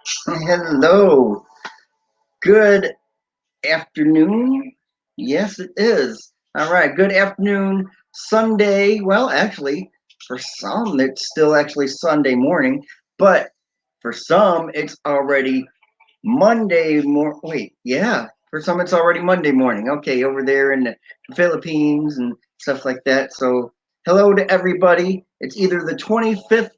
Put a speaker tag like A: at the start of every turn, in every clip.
A: Hello. Good afternoon. Yes, it is. All right. Good afternoon, Sunday. Well, actually, for some, it's still actually Sunday morning, but for some, it's already Monday morning. Wait, yeah. For some, it's already Monday morning. Okay, over there in the Philippines and stuff like that. So, hello to everybody. It's either the 25th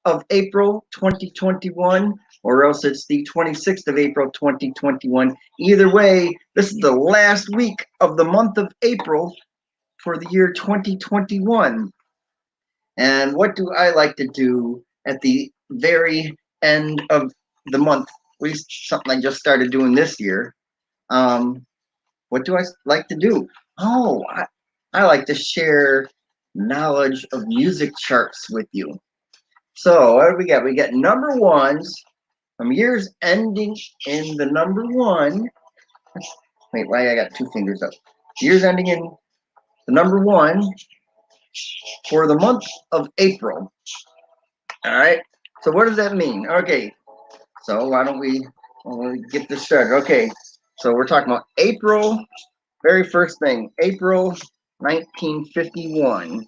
A: of April 2021, or else it's the 26th of April 2021. Either way, this is the last week of the month of April for the year 2021. And what do I like to do at the very end of the month? At least something I just started doing this year. What do I like to do? Oh, I like to share knowledge of music charts with you. So what do we got? We got number ones from years ending in the number one. Wait, why I got two fingers up? Years ending in the number one for the month of April. All right. So what does that mean? Okay. So why don't we get this started? Okay. So we're talking about April. Very first thing, April 1951.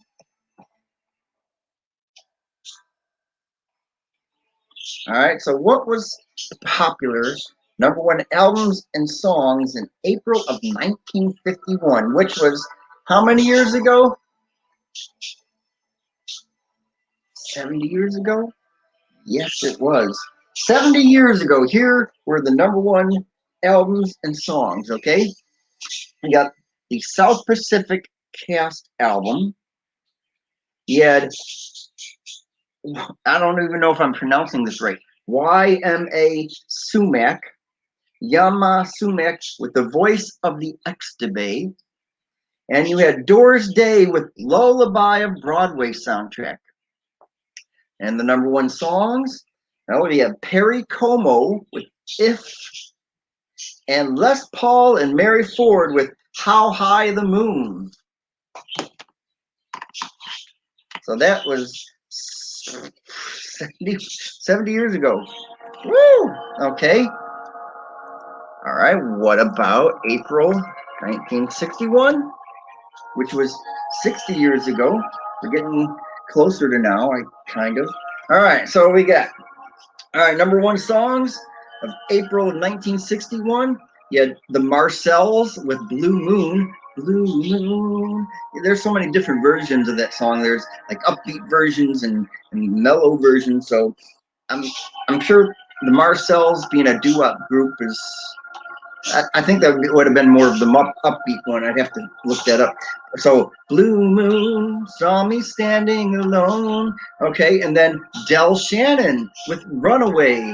A: All right. So what was popular number one albums and songs in April of 1951, which was how many years ago? 70 years ago? Yes, it was. 70 years ago, here were the number one albums and songs, okay? We got the South Pacific Cast album. You had, I don't even know if I'm pronouncing this right, YMA Sumac, Yama Sumac with the voice of the Extubay. And you had Doris Day with Lullaby of Broadway soundtrack. And the number one songs, well, we have Perry Como with If, and Les Paul and Mary Ford with How High the Moon. So that was 70 years ago. Woo! Okay. All right. What about April 1961, which was 60 years ago? We're getting closer to now, kind of. All right. So we got, all right, number one songs of April of 1961. You had the Marcells with Blue Moon. Blue Moon. There's so many different versions of that song. There's like upbeat versions and mellow versions. So I'm sure the Marcells, being a doo-wop group, is I think that would have been more of the upbeat one. I'd have to look that up. So Blue Moon saw me standing alone. Okay, and then Del Shannon with Runaway.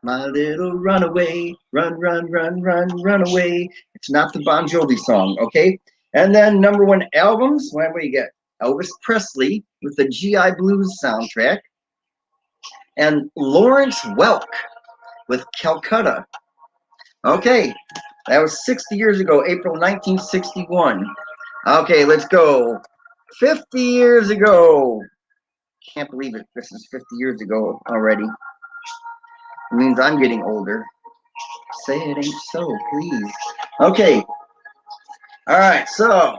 A: My little runaway, run, run, run, run, run away. It's not the Bon Jovi song, okay? And then number one albums, what do you get? Elvis Presley with the GI Blues soundtrack. And Lawrence Welk with Calcutta. Okay, that was 60 years ago, April 1961. Okay, let's go. 50 years ago. Can't believe it. This is 50 years ago already. It means I'm getting older. Say it ain't so, please. Okay. All right, so,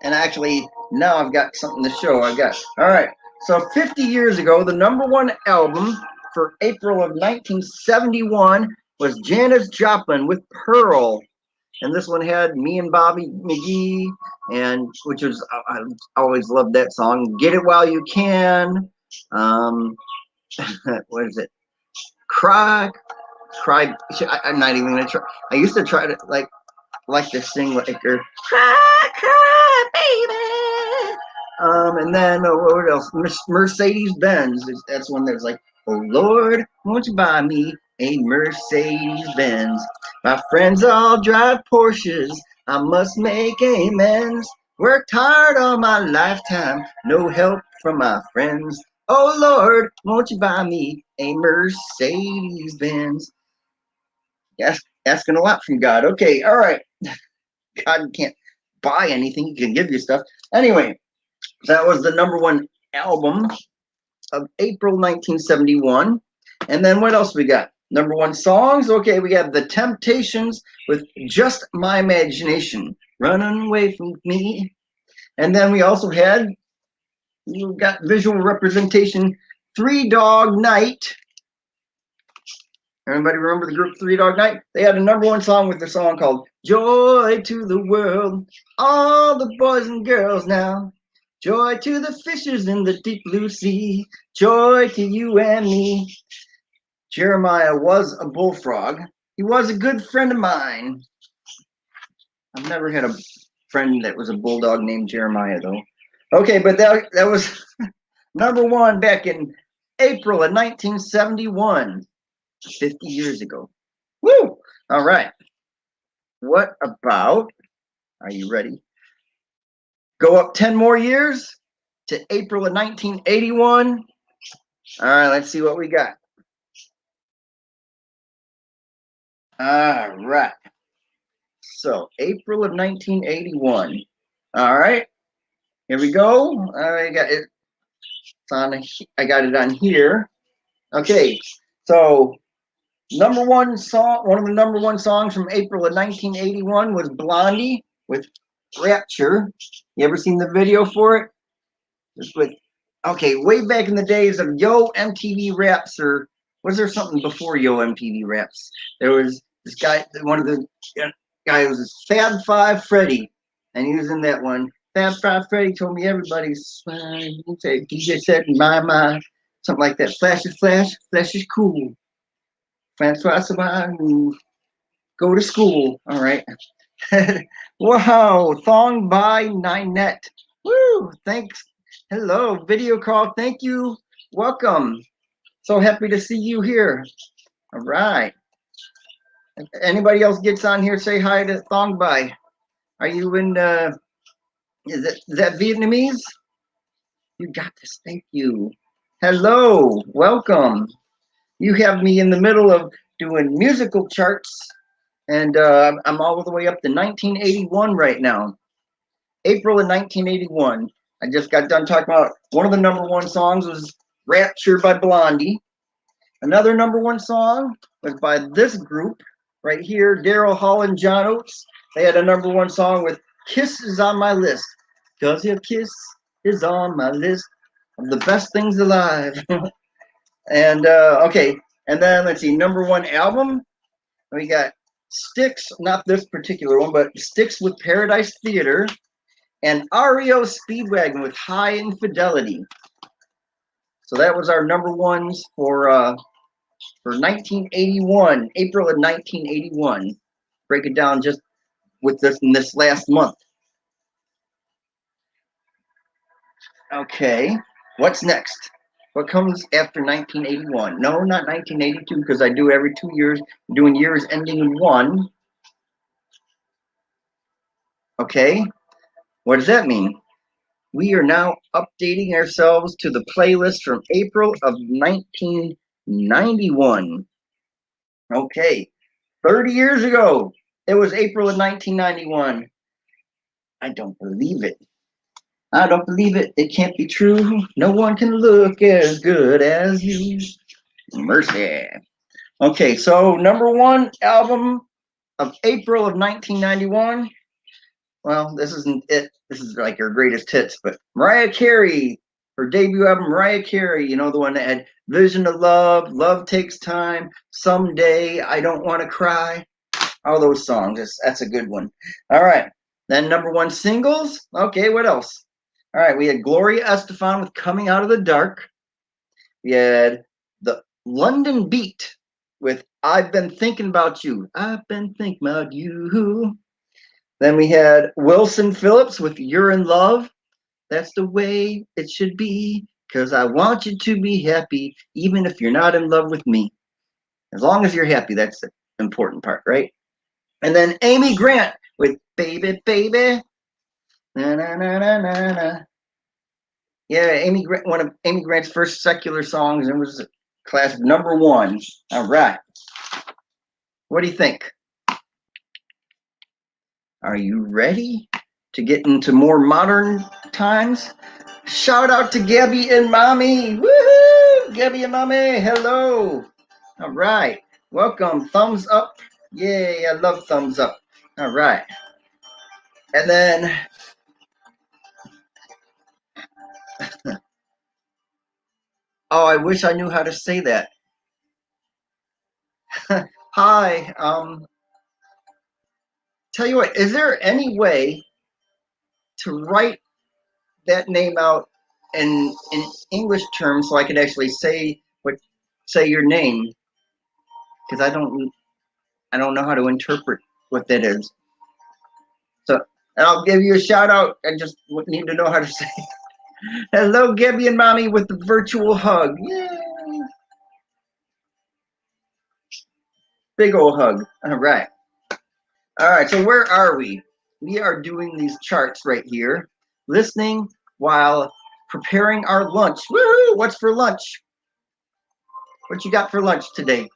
A: and actually, now I've got something to show. All right. So 50 years ago, the number one album for April of 1971 was Janis Joplin with Pearl. And this one had me and Bobby McGee, and which was, I always loved that song. Get It While You Can. What is it? Cry. I'm not even gonna try. I used to try to like to sing like her. Cry, baby. And then what else? Mercedes Benz. That's one that's like, oh Lord, won't you buy me a Mercedes Benz? My friends all drive Porsches. I must make amends. Worked hard all my lifetime. No help from my friends. Oh Lord, won't you buy me a Mercedes Benz? Yes, asking a lot from God. Okay, all right. God can't buy anything. He can give you stuff. Anyway, that was the number one album of April 1971. And then what else we got? Number one songs. Okay, we got The Temptations with Just My Imagination, Running Away From Me. And then we also had, you got visual representation, Three Dog Night. Everybody remember the group Three Dog Night? They had a number one song with their song called Joy to the World, all the boys and girls now. Joy to the fishes in the deep blue sea. Joy to you and me. Jeremiah was a bullfrog. He was a good friend of mine. I've never had a friend that was a bulldog named Jeremiah, though. Okay, but that was number one back in April of 1971, 50 years ago. Woo! All right. What about, are you ready? Go up 10 more years to April of 1981. All right, let's see what we got. All right. So, April of 1981. All right. Here we go. I got it. I got it on here. Okay. So, number one song, one of the number one songs from April of 1981 was Blondie with Rapture. You ever seen the video for it? Just with, okay, way back in the days of Yo MTV Raps, or was there something before Yo MTV Raps? There was this guy, one of the guy was Fab Five Freddy, and he was in that one. Fab Five Freddy told me everybody's DJ said my something like that. Flash is flash, flash is cool. Francois Saban, go to school. All right. Wow, Thong by Ninette. Woo, thanks. Hello, video call. Thank you. Welcome. So happy to see you here. All right. Anybody else gets on here, say hi to Thong Bai. Are you in, is that Vietnamese? You got this. Thank you. Hello. Welcome. You have me in the middle of doing musical charts, and I'm all the way up to 1981 right now. April of 1981. I just got done talking about one of the number one songs was Rapture by Blondie. Another number one song was by this group right here, Daryl Hall and John Oates. They had a number one song with Kiss is on my list. 'Cause your kiss is on my list of the best things alive. And okay, and then let's see, number one album. We got Styx, not this particular one, but Styx with Paradise Theater, and REO Speedwagon with High Infidelity. So that was our number ones for 1981, April of 1981. Break it down just with this in this last month. Okay, what's next? What comes after 1981? No, not 1982, because I do every 2 years, doing years ending in one. Okay, what does that mean? We are now updating ourselves to the playlist from April of 1991. Okay, 30 years ago, it was April of 1991. I don't believe it. I don't believe it. It can't be true. No one can look as good as you. Mercy. Okay, so number one album of April of 1991. Well, this isn't it. This is like her greatest hits, but Mariah Carey, her debut album, Mariah Carey, you know, the one that had Vision of Love, Love Takes Time, Someday, I Don't Want to Cry, all those songs. That's a good one. All right. Then number one singles. Okay, what else? All right, we had Gloria Estefan with Coming Out of the Dark. We had the London Beat with I've Been Thinking About You. I've been thinking about you. Then we had Wilson Phillips with You're in Love. That's the way it should be, because I want you to be happy, even if you're not in love with me. As long as you're happy, that's the important part, right? And then Amy Grant with Baby, Baby. Na, na, na, na, na, na. Yeah, Amy Grant, one of Amy Grant's first secular songs, and was class number one. All right. What do you think? Are you ready to get into more modern times? Shout out to Gabby and Mommy. Woohoo! Gabby and Mommy. Hello. All right. Welcome. Thumbs up. Yay, I love thumbs up. All right. And then, oh, I wish I knew how to say that. Hi. Tell you what, is there any way to write that name out in English terms so I could actually say your name? Because I don't know how to interpret what that is. So, and I'll give you a shout out. I just need to know how to say it. Hello, Gabby and Mommy with the virtual hug. Yay! Big old hug. All right. All right. So where are we? We are doing these charts right here, listening while preparing our lunch. Woohoo! What's for lunch? What you got for lunch today?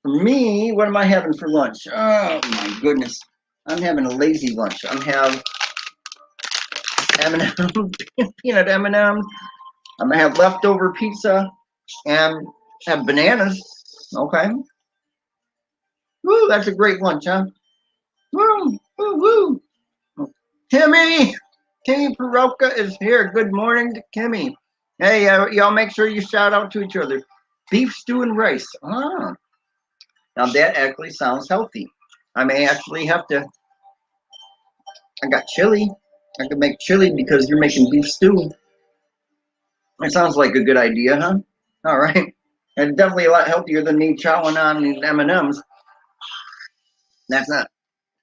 A: For me, what am I having for lunch? Oh my goodness. I'm having a lazy lunch. I'm having M&M, peanut M&Ms. I'm gonna have leftover pizza and have bananas. Okay. Woo, that's a great lunch, huh? Woo, woo, woo. Kimmy Peroka is here. Good morning to Kimmy. Hey, y'all make sure you shout out to each other. Beef stew and rice. Ah, now that actually sounds healthy. I may actually have to. I got chili. I could make chili because you're making beef stew. It sounds like a good idea, huh? All right. And definitely a lot healthier than me chowing on these M&Ms. That's not.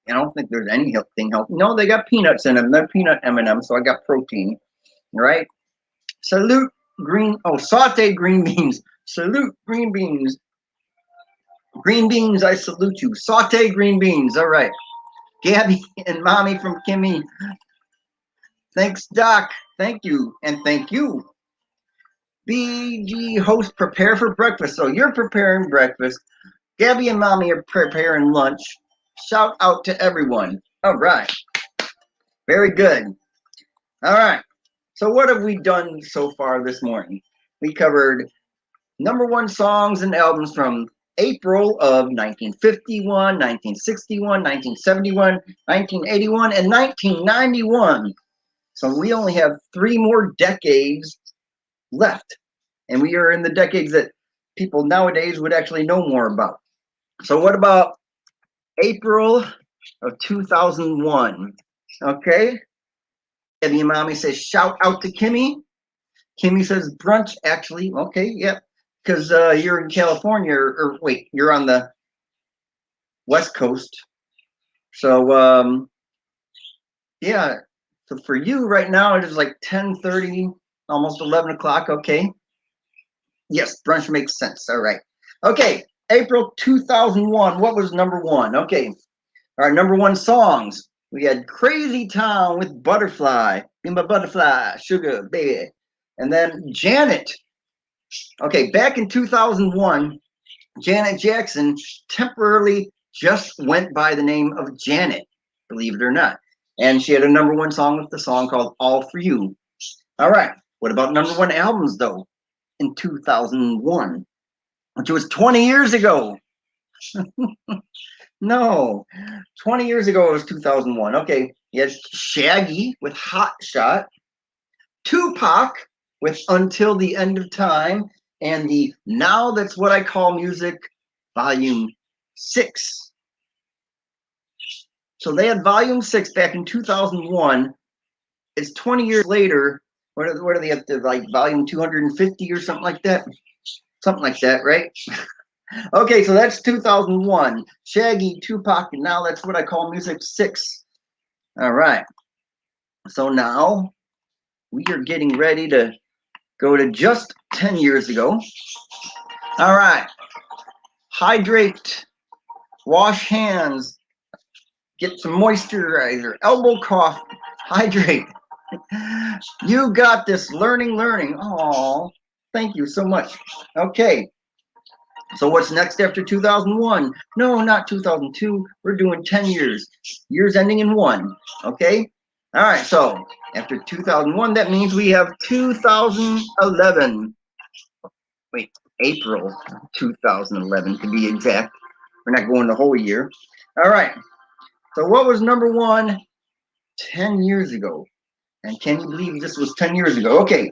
A: I don't think there's anything healthy. No, they got peanuts in them. They're peanut M&Ms, so I got protein. All right. Salute green. Oh, sauteed green beans. Salute green beans. Green beans, I salute you. Sauteed green beans. All right. Gabby and Mommy from Kimmy. Thanks, Doc. Thank you. And thank you. BG host, prepare for breakfast. So you're preparing breakfast. Gabby and Mommy are preparing lunch. Shout out to everyone. All right. Very good. All right. So what have we done so far this morning? We covered #1 songs and albums from April of 1951, 1961, 1971, 1981, and 1991. So we only have 3 more decades left. And we are in the decades that people nowadays would actually know more about. So what about April of 2001? Okay. Gabby and Mommy says, shout out to Kimmy. Kimmy says brunch, actually. Okay, yep. Because you're in California, or wait, you're on the West Coast. So, yeah. So for you right now, it is like 10:30, almost 11 o'clock. Okay. Yes, brunch makes sense. All right. Okay. April 2001. What was #1? Okay. Our #1 songs. We had Crazy Town with Butterfly. Be my butterfly, sugar, baby. And then Janet. Okay, back in 2001, Janet Jackson temporarily just went by the name of Janet, believe it or not. And she had a #1 song with the song called All For You. All right, what about #1 albums, though, in 2001, which was 20 years ago? No, 20 years ago it was 2001. Okay, yes, Shaggy with Hot Shot, Tupac with Until the End of Time, and the Now That's What I Call Music, Volume 6. So they had Volume 6 back in 2001. It's 20 years later. What are they up to, like Volume 250 or something like that? Something like that, right? Okay, so that's 2001. Shaggy, Tupac, and Now That's What I Call Music 6. All right. So now we are getting ready to go to just 10 years ago. All right. Hydrate, wash hands, get some moisturizer, elbow cough, hydrate. You got this. Learning. Oh, thank you so much. Okay. So what's next after 2001? No, not 2002. We're doing 10 years. Years ending in 1. Okay? All right. So after 2001, that means we have 2011. wait, April 2011 to be exact. We're not going the whole year. All right. So what was number one 10 years ago? And can you believe this was 10 years ago? Okay.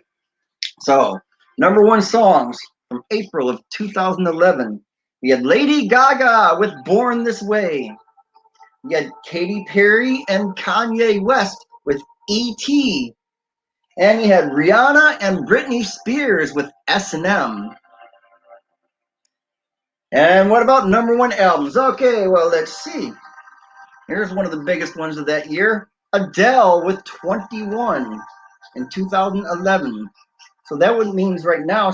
A: So number one songs from April of 2011. We had Lady Gaga with Born This Way. We had Katy Perry and Kanye West with E.T. And you had Rihanna and Britney Spears with S&M. And what about number one albums? Okay, well, let's see. Here's one of the biggest ones of that year. Adele with 21 in 2011. So that would means right now,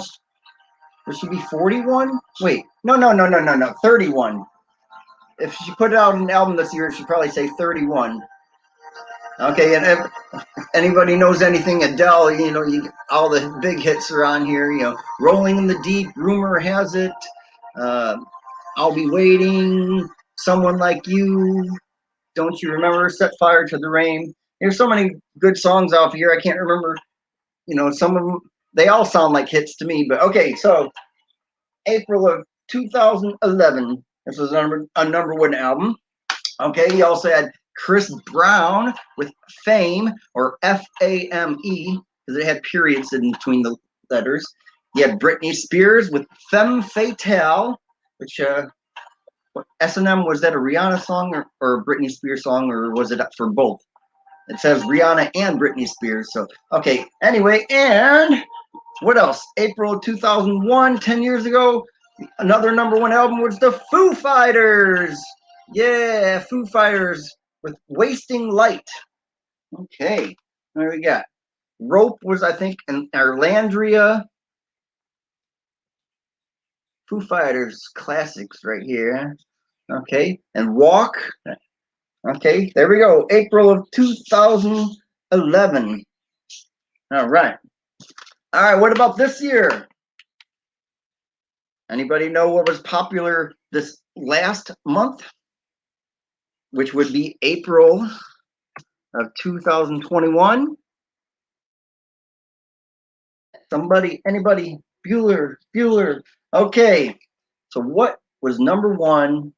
A: would she be 41? Wait, no, 31. If she put out an album this year, she'd probably say 31. Okay, and if anybody knows anything Adele, all the big hits are on here. Rolling in the Deep, Rumor Has It, I'll Be Waiting, Someone Like You, Don't You Remember, Set Fire to the Rain. There's so many good songs off here. I can't remember, some of them. They all sound like hits to me. But okay, so April of 2011, this was a number one album. Okay, he also had Chris Brown with Fame, or F-A-M-E, because it had periods in between the letters. He had Britney Spears with Femme Fatale, which S&M, was that a Rihanna song or a Britney Spears song, or was it for both? It says Rihanna and Britney Spears. So, okay, anyway, and what else? April 2001, 10 years ago, another number one album was the Foo Fighters. Yeah, Foo Fighters with Wasting Light. Okay, there we got. Rope was, I think, in Arlandria. Foo Fighters classics right here. Okay, and Walk. Okay, there we go. April of 2011. All right. All right, what about this year? Anybody know what was popular this last month? Which would be April of 2021. Anybody? Bueller. Okay, so what was number one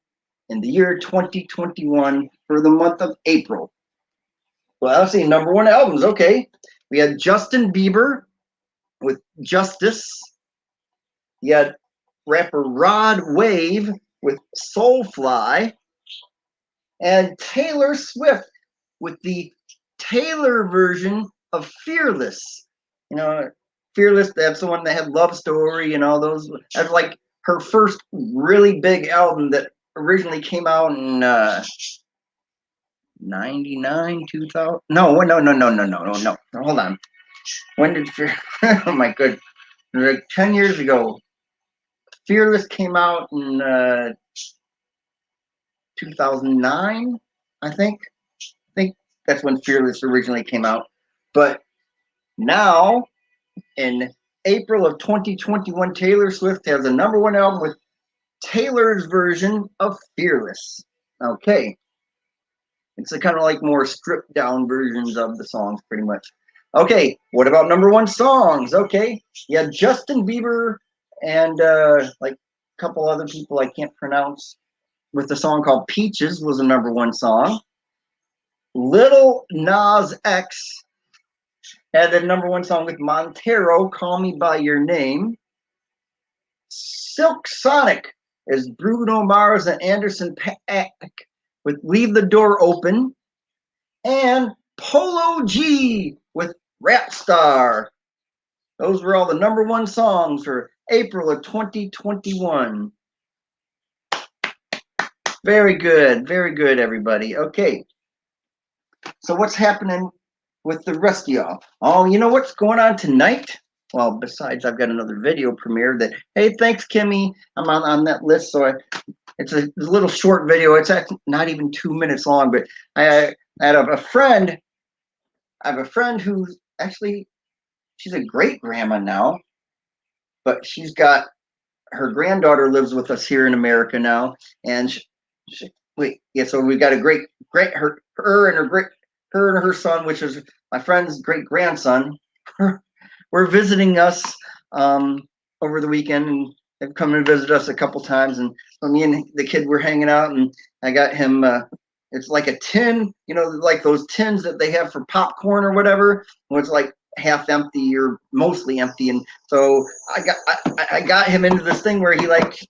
A: in the year 2021 for the month of April? Well, I'll say number one albums. Okay, we had Justin Bieber with Justice. You had rapper Rod Wave with Soulfly. And Taylor Swift with the Taylor version of Fearless. Fearless, that's the one that had Love Story and all those. That's like her first really big album that originally came out in 99, 2000. No. Hold on. When did oh my goodness. Like 10 years ago. Fearless came out in 2009, I think. I think that's when Fearless originally came out. But now, in April of 2021, Taylor Swift has a number one album with Taylor's version of Fearless. Okay. It's a kind of like more stripped down versions of the songs, pretty much. Okay, what about number one songs? Okay, you had Justin Bieber and like a couple other people I can't pronounce with the song called Peaches was a number one song. Lil Nas X had a number one song with Montero, Call Me By Your Name. Silk Sonic is Bruno Mars and Anderson .Paak with Leave the Door Open. And Polo G with Rap Star. Those were all the number one songs for April of 2021. Very good, everybody. Okay, so what's happening with the rest of y'all? Oh, you know what's going on tonight? Well, besides I've got another video premiere that, hey, thanks, Kimmy. I'm on that list, so it's a little short video. It's actually not even 2 minutes long, but I have a friend. I have a friend who's actually, she's a great grandma now, but she's got, her granddaughter lives with us here in America now, and so we've got a great her and her son, which is my friend's great grandson. We're visiting us over the weekend, and they've come and visit us a couple times. And so me and the kid were hanging out, and I got him. It's like a tin, like those tins that they have for popcorn or whatever. It's like half empty or mostly empty, and so I got him into this thing where he likes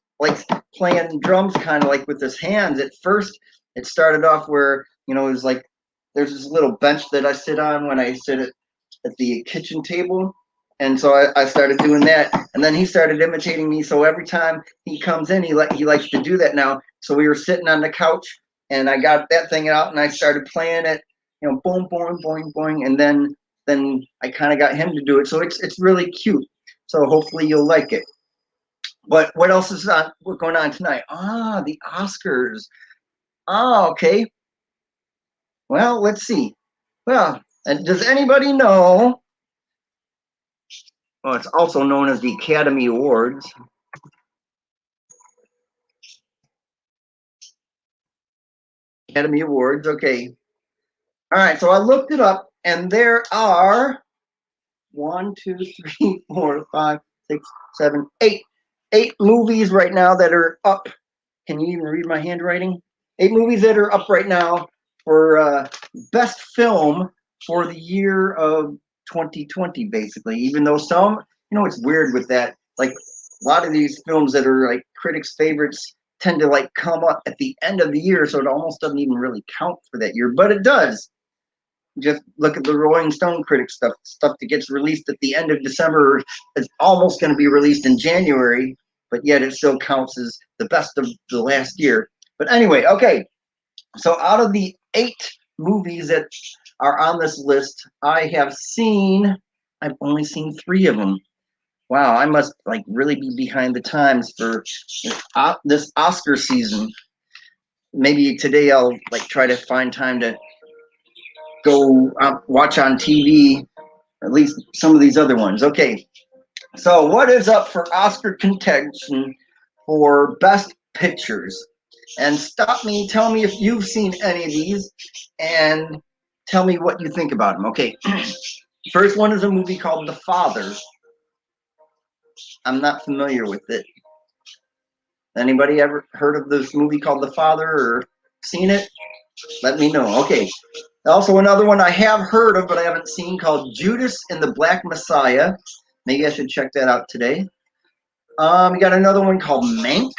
A: playing drums, kind of like with his hands. At first, it started off where it was like there's this little bench that I sit on when I sit at the kitchen table. And so I started doing that, and then he started imitating me. So every time he comes in, he likes to do that now. So we were sitting on the couch, and I got that thing out, and I started playing it, boing, boing, boing, boing, and then I kind of got him to do it. So it's really cute. So hopefully you'll like it. But what else is what's going on tonight? The Oscars. Okay. Well, let's see. Well, does anybody know? Well, it's also known as the Academy Awards. Academy Awards. Okay. All right. So I looked it up, and there are 1, 2, 3, 4, 5, 6, 7, 8. 8 movies right now that are up. Can you even read my handwriting? 8 movies that are up right now for best film for the year of 2020, basically. Even though some, it's weird with that. Like a lot of these films that are like critics' favorites tend to like come up at the end of the year, so it almost doesn't even really count for that year, but it does. Just look at the Rolling Stone critic stuff that gets released at the end of December. It's almost going to be released in January, but yet it still counts as the best of the last year. But anyway, okay. So out of the 8 movies that are on this list, I've only seen 3 of them. Wow, I must like really be behind the times for this Oscar season. Maybe today I'll like try to find time to go watch on TV at least some of these other ones. Okay, so what is up for Oscar contention for Best Pictures? And tell me if you've seen any of these, and tell me what you think about them. Okay, first one is a movie called The Father. I'm not familiar with it. Anybody ever heard of this movie called The Father or seen it? Let me know. Okay. Also, another one I have heard of but I haven't seen called Judas and the Black Messiah. Maybe I should check that out today. We got another one called Mank.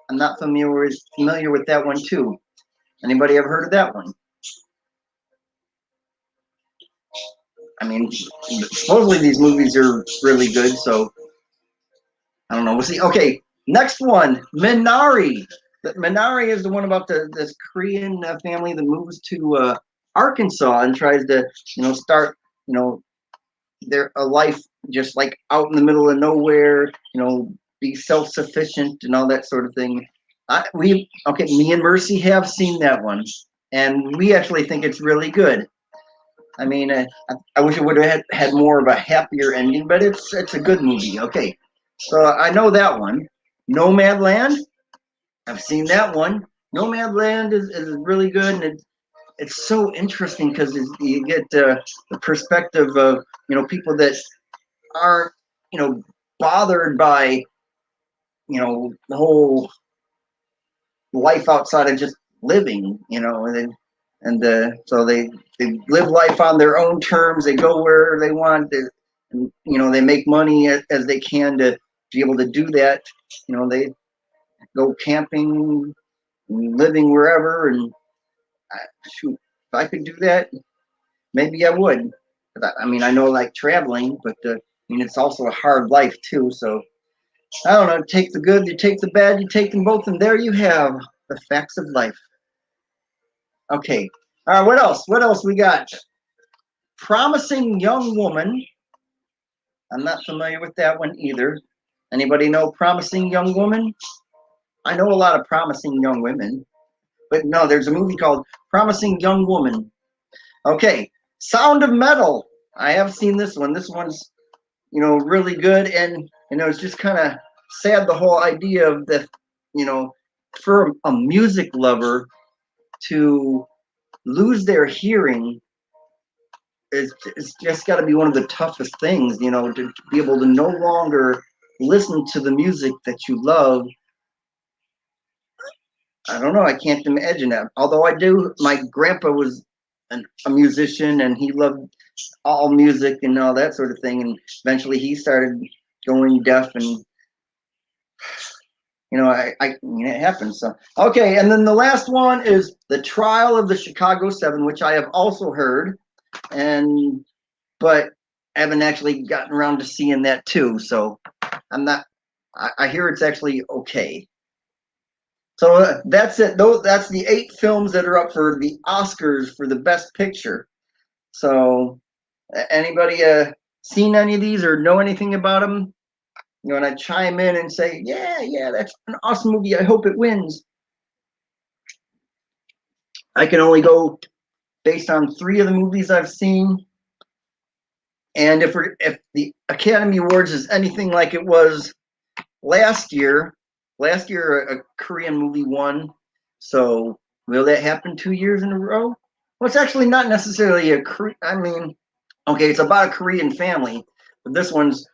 A: I'm not familiar with that one too. Anybody ever heard of that one? I mean, supposedly these movies are really good, so I don't know. We'll see. Okay, next one, Minari. Minari is the one about this Korean family that moves to Arkansas and tries to, start, a life just like out in the middle of nowhere, be self-sufficient and all that sort of thing. Me and Mercy have seen that one, and we actually think it's really good. I mean, I wish it would have had more of a happier ending, but it's a good movie. Okay, so I know that one. Nomad Land. I've seen that one. Nomad Land is really good, and it's so interesting because you get the perspective of people that aren't bothered by the whole life outside of just living, so they live life on their own terms. They go where they want, and they make money as they can to be able to do that. They go camping, living wherever, and shoot, if I could do that, maybe I would. I mean, I know like traveling, but it's also a hard life too. So I don't know. Take the good, you take the bad, you take them both, and there you have the facts of life. Okay. All right. What else? What else we got? Promising Young Woman. I'm not familiar with that one either. Anybody know Promising Young Woman? I know a lot of promising young women, but no, there's a movie called Promising Young Woman. Okay. Sound of Metal. I have seen this one. This one's, really good, and it's just kind of sad, the whole idea of the, for a music lover to lose their hearing it's just got to be one of the toughest things, to be able to no longer, listen to the music that you love. I don't know. I can't imagine that. Although I do, my grandpa was a musician, and he loved all music and all that sort of thing. And eventually, he started going deaf, and I mean, it happens. So okay, and then the last one is The Trial of the Chicago Seven, which I have also heard, but I haven't actually gotten around to seeing that too. So I'm not. I hear it's actually okay. So that's it. That's the 8 films that are up for the Oscars for the Best Picture. So, anybody seen any of these or know anything about them? And I chime in and say, yeah, that's an awesome movie. I hope it wins. I can only go based on 3 of the movies I've seen. And if the Academy Awards is anything like it was last year a Korean movie won. So will that happen 2 years in a row? Well, it's actually not necessarily it's about a Korean family, but this one's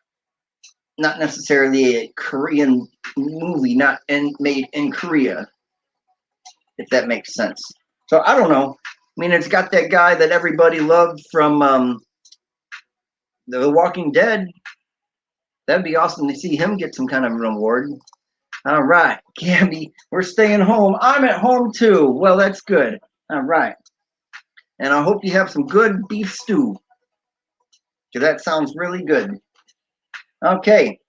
A: not necessarily a Korean movie, made in Korea, if that makes sense. So I don't know. I mean, it's got that guy that everybody loved from The Walking Dead. That'd be awesome to see him get some kind of an award. All right, Gabby, we're staying home. I'm at home too. Well, that's good. All right. And I hope you have some good beef stew, because that sounds really good. Okay.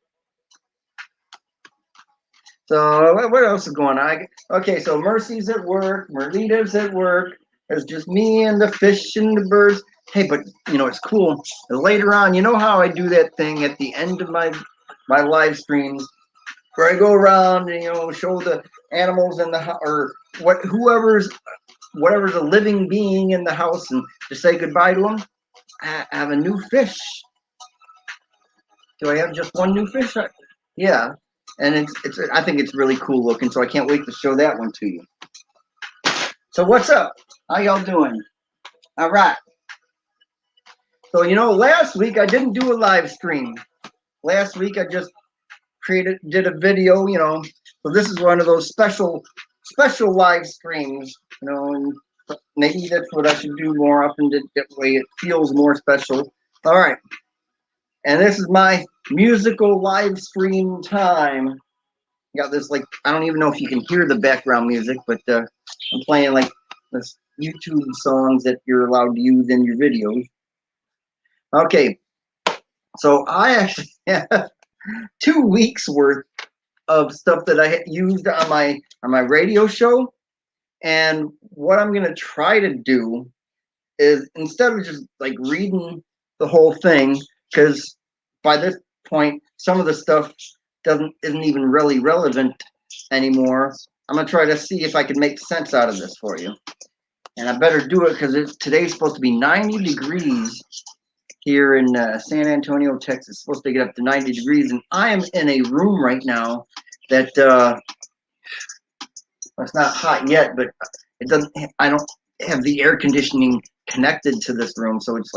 A: So what else is going on? Okay, so Mercy's at work. Merlita's at work. It's just me and the fish and the birds. Hey, but it's cool. Later on, you know how I do that thing at the end of my live streams, where I go around and show the animals in the house, or whatever's a living being in the house, and to say goodbye to them. I have a new fish. Do I have just one new fish? Yeah, and I think it's really cool looking, so I can't wait to show that one to you. So what's up? How y'all doing? All right. So last week I didn't do a live stream. Last week I just did a video. So this is one of those special live streams. And maybe that's what I should do more often. That way it feels more special. All right. And this is my musical live stream time. Got this, I don't even know if you can hear the background music, but I'm playing this YouTube songs that you're allowed to use in your videos. Okay, so I actually have 2 weeks worth of stuff that I used on my radio show, and what I'm gonna try to do is, instead of just reading the whole thing, because by this point some of the stuff isn't even really relevant anymore. I'm gonna try to see if I can make sense out of this for you, and I better do it because today's supposed to be 90 degrees here in San Antonio, Texas. It's supposed to get up to 90 degrees, and I am in a room right now that it's not hot yet, but it doesn't. I don't have the air conditioning connected to this room, so it's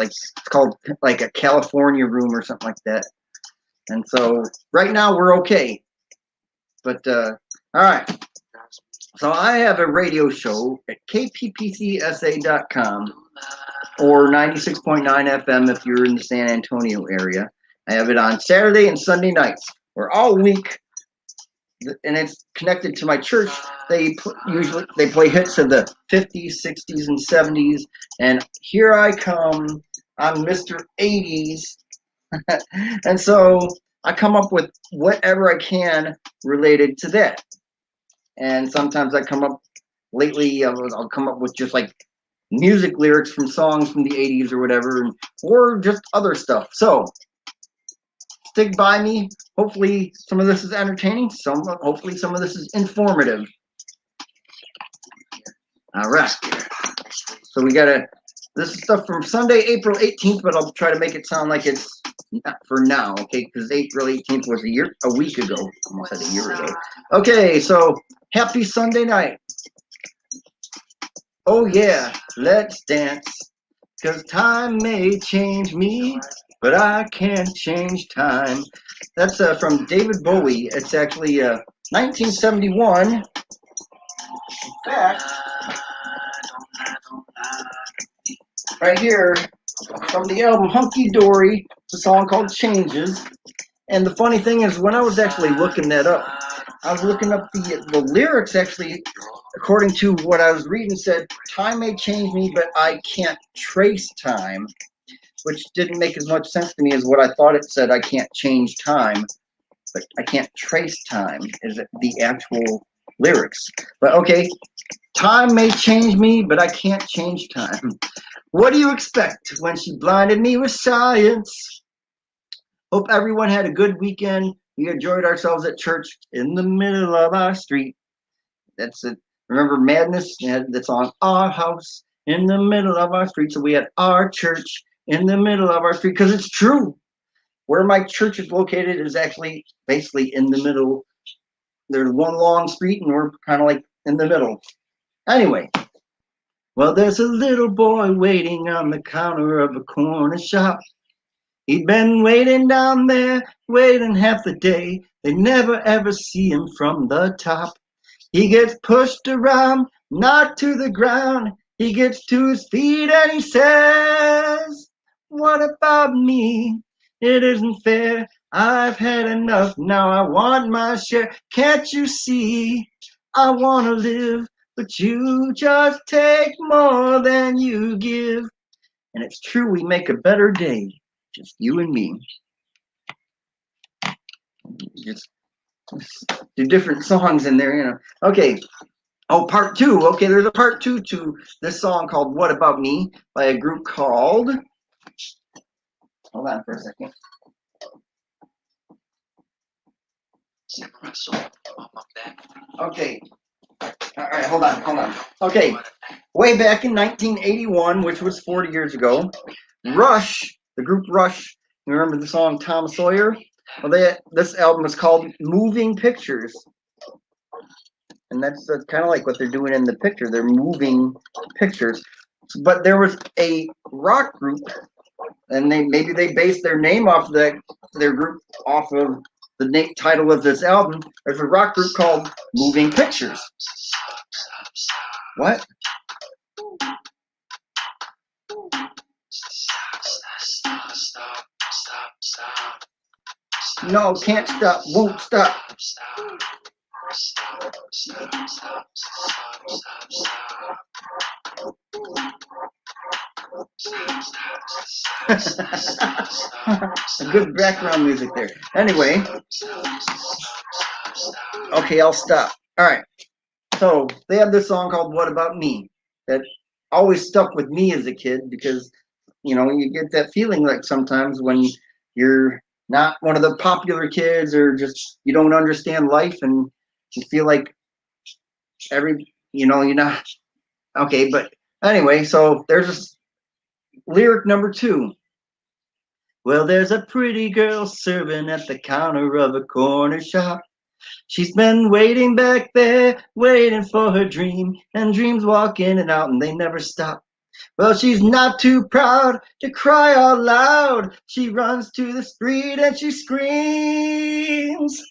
A: called a California room or something like that. And so right now we're okay. But all right. So I have a radio show at kppcsa.com or 96.9 FM if you're in the San Antonio area. I have it on Saturday and Sunday nights, or all week, and it's connected to my church. They play hits of the 50s, 60s, and 70s, and here I come. I'm Mr. 80s, and so I come up with whatever I can related to that. And sometimes lately I'll come up with just music lyrics from songs from the 80s or whatever, or just other stuff. So stick by me. Hopefully some of this is entertaining. Hopefully some of this is informative. All right. So this is stuff from Sunday, April 18th, but I'll try to make it sound like it's not for now, okay? Because April 18th was a week ago. Almost said a year ago. Okay, so happy Sunday night. Oh yeah, let's dance. 'Cause time may change me, but I can't change time. That's from David Bowie. It's actually 1971. In fact, right here from the album Hunky-Dory, it's a song called Changes. And the funny thing is, when I was actually looking that up, I was looking up the lyrics actually, according to what I was reading, said, time may change me, but I can't trace time, which didn't make as much sense to me as what I thought it said. I can't change time, but I can't trace time is the actual lyrics. But okay, time may change me, but I can't change time. What do you expect when she blinded me with science? Hope everyone had a good weekend. We enjoyed ourselves at church in the middle of our street. That's it. Remember Madness? That's on Our House in the middle of our street. So we had our church in the middle of our street because it's true. Where my church is located is actually basically in the middle. There's one long street and we're kind of like in the middle. Anyway, well, there's a little boy waiting on the counter of a corner shop. He'd been waiting down there, waiting half the day. They never ever see him from the top. He gets pushed around, knocked to the ground. He gets to his feet and he says, what about me? It isn't fair. I've had enough. Now I want my share. Can't you see? I want to live, but you just take more than you give. And it's true, we make a better day. Just you and me. Just do different songs in there, you know. Okay. Oh, part two. Okay, there's a part two to this song called What About Me by a group called. Hold on for a second. Okay. All right, hold on. Okay. Way back in 1981, which was 40 years ago, Rush, the group Rush, you remember the song Tom Sawyer? Well, this album is called Moving Pictures. And that's kind of like what they're doing in the picture. They're moving pictures. But there was a rock group, and maybe they based their name off their group off of the title of this album. There's a rock group called Moving Pictures. What? No, can't stop, won't stop. A good background music there. Anyway. Okay, I'll stop. All right. So they have this song called What About Me that always stuck with me as a kid because, you know, you get that feeling like sometimes when you're not one of the popular kids or just you don't understand life and you feel like you're not okay. But anyway, so there's this lyric number 2. Well, there's a pretty girl serving at the counter of a corner shop. She's been waiting back there, waiting for her dream, and dreams walk in and out and they never stop. Well, she's not too proud to cry out loud. She runs to the street and she screams,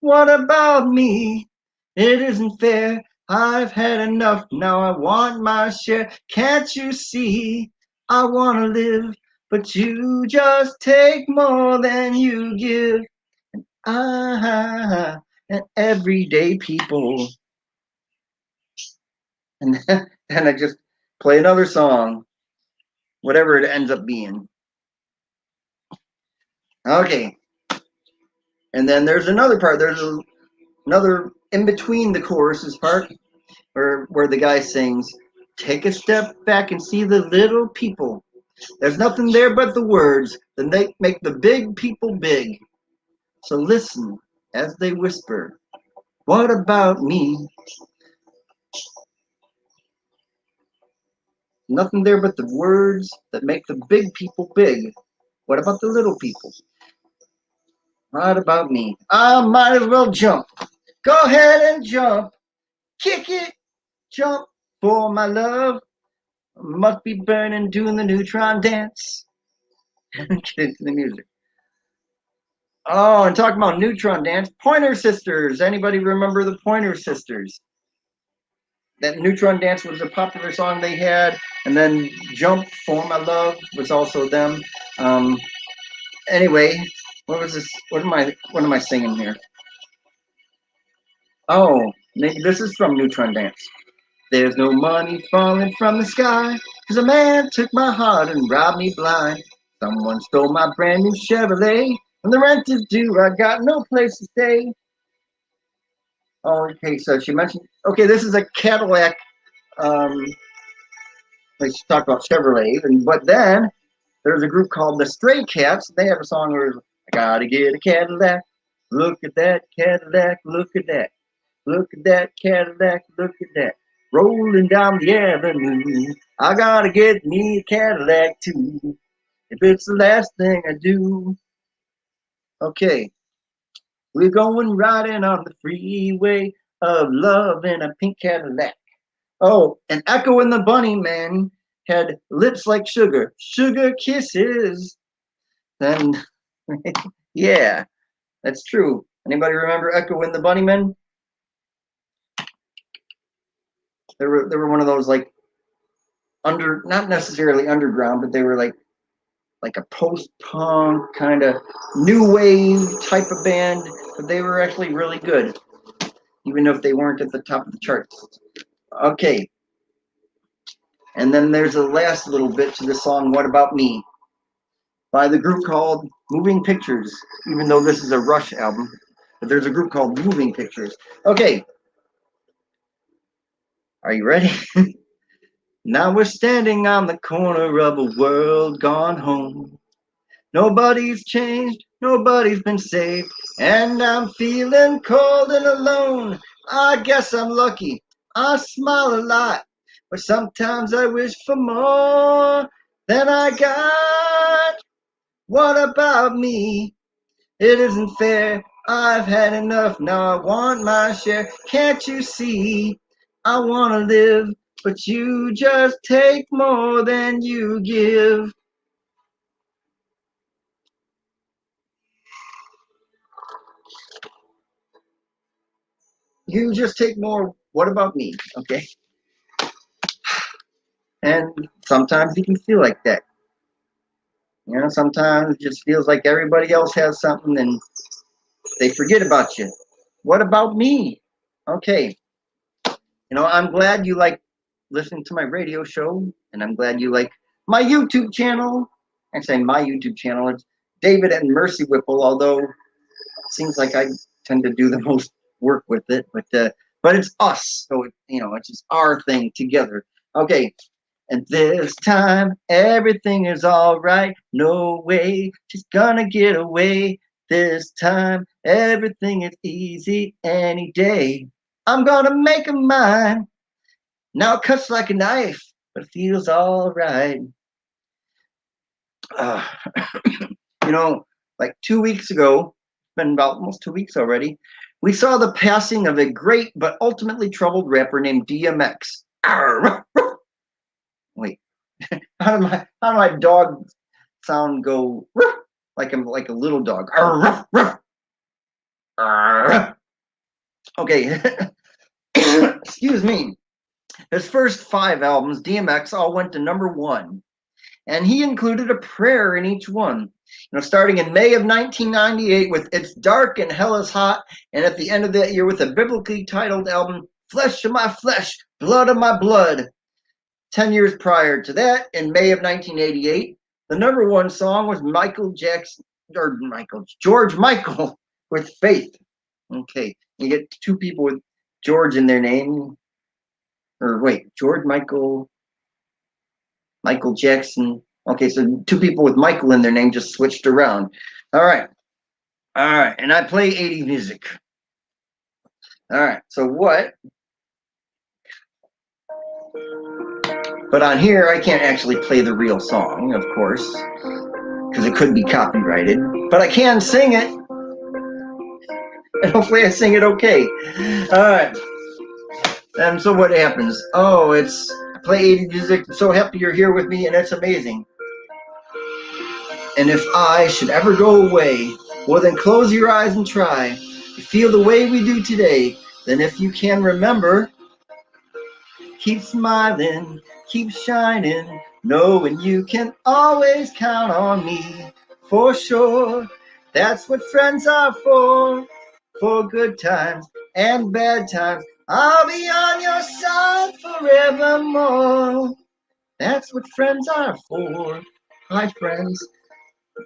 A: what about me? It isn't fair. I've had enough. Now I want my share. Can't you see? I want to live, but you just take more than you give. And everyday people. And then I just play another song, whatever it ends up being. Okay. And then there's another part. There's another in between the choruses part where the guy sings, take a step back and see the little people. There's nothing there but the words that they make the big people big. So listen as they whisper, what about me? Nothing there but the words that make the big people big. What about the little people? What about me? I might as well jump. Go ahead and jump. Kick it. Jump for my love. Must be burning, doing the neutron dance. Get into the music. Oh, and talking about Neutron Dance, Pointer Sisters. Anybody remember the Pointer Sisters? That Neutron Dance was a popular song they had, and then Jump for My Love was also them. Um, anyway, what was this? What am I singing here? Oh, maybe this is from Neutron Dance. There's no money falling from the sky, 'cause a man took my heart and robbed me blind. Someone stole my brand new Chevrolet, and the rent is due. I got no place to stay. Okay, so she mentioned. Okay, this is a Cadillac. Um, like she talked about Chevrolet, but then there's a group called the Stray Cats. They have a song where I gotta get a Cadillac. Look at that Cadillac. Look at that. Look at that Cadillac. Look at that. Rolling down the avenue. I gotta get me a Cadillac too. If it's the last thing I do. Okay. We're going riding on the freeway of love in a pink Cadillac. Oh, and Echo and the Bunnymen had lips like sugar, sugar kisses. And yeah, that's true. Anybody remember Echo and the Bunnymen? They were one of those like not necessarily underground, but they were like a post-punk kind of new wave type of band, but they were actually really good, even if they weren't at the top of the charts. Okay, and then there's a last little bit to the song "What About Me" by the group called Moving Pictures, even though this is a Rush album, but there's a group called Moving Pictures. Okay, are you ready? Now we're standing on the corner of a world gone home. Nobody's changed, nobody's been saved, and I'm feeling cold and alone. I guess I'm lucky, I smile a lot, but sometimes I wish for more than I got. What about me? It isn't fair, I've had enough, now I want my share. Can't you see? I want to live, but you just take more than you give. You just take more. What about me? Okay. And sometimes you can feel like that. You know, sometimes it just feels like everybody else has something and they forget about you. What about me? Okay. You know, I'm glad you like listening to my radio show, and I'm glad you like my YouTube channel. I'm saying my YouTube channel. It's David and Mercy Whipple, although it seems like I tend to do the most work with it, but it's us, so it's just our thing together. Okay, and this time everything is all right. No way she's gonna get away. This time everything is easy any day. I'm gonna make her mine. Now it cuts like a knife, but it feels all right. Uh, you know, like 2 weeks ago, it's been about almost 2 weeks already, we saw the passing of a great but ultimately troubled rapper named DMX. Arr, wait, how do my dog sound go like I'm like a little dog? Arr, arr. Okay, excuse me. His first 5 albums, DMX, all went to #1. And he included a prayer in each one. Starting in May of 1998 with It's Dark and Hell is Hot, and at the end of that year with a biblically titled album, Flesh of My Flesh, Blood of My Blood. 10 years prior to that, in May of 1988, the #1 song was George Michael with Faith. Okay, you get 2 people with George in their name. Or wait, George Michael Jackson. Okay, so 2 people with Michael in their name just switched around. All right. And I play 80s music. All right, so what? But on here, I can't actually play the real song, of course, because it could be copyrighted. But I can sing it. And hopefully I sing it okay. All right. And so what happens? Oh, I play 80s music. I'm so happy you're here with me, and it's amazing. And if I should ever go away, well then close your eyes and try to feel the way we do today. Then if you can remember, keep smiling, keep shining, knowing you can always count on me. For sure, that's what friends are for good times and bad times. I'll be on your side forevermore. That's what friends are for. Hi, friends.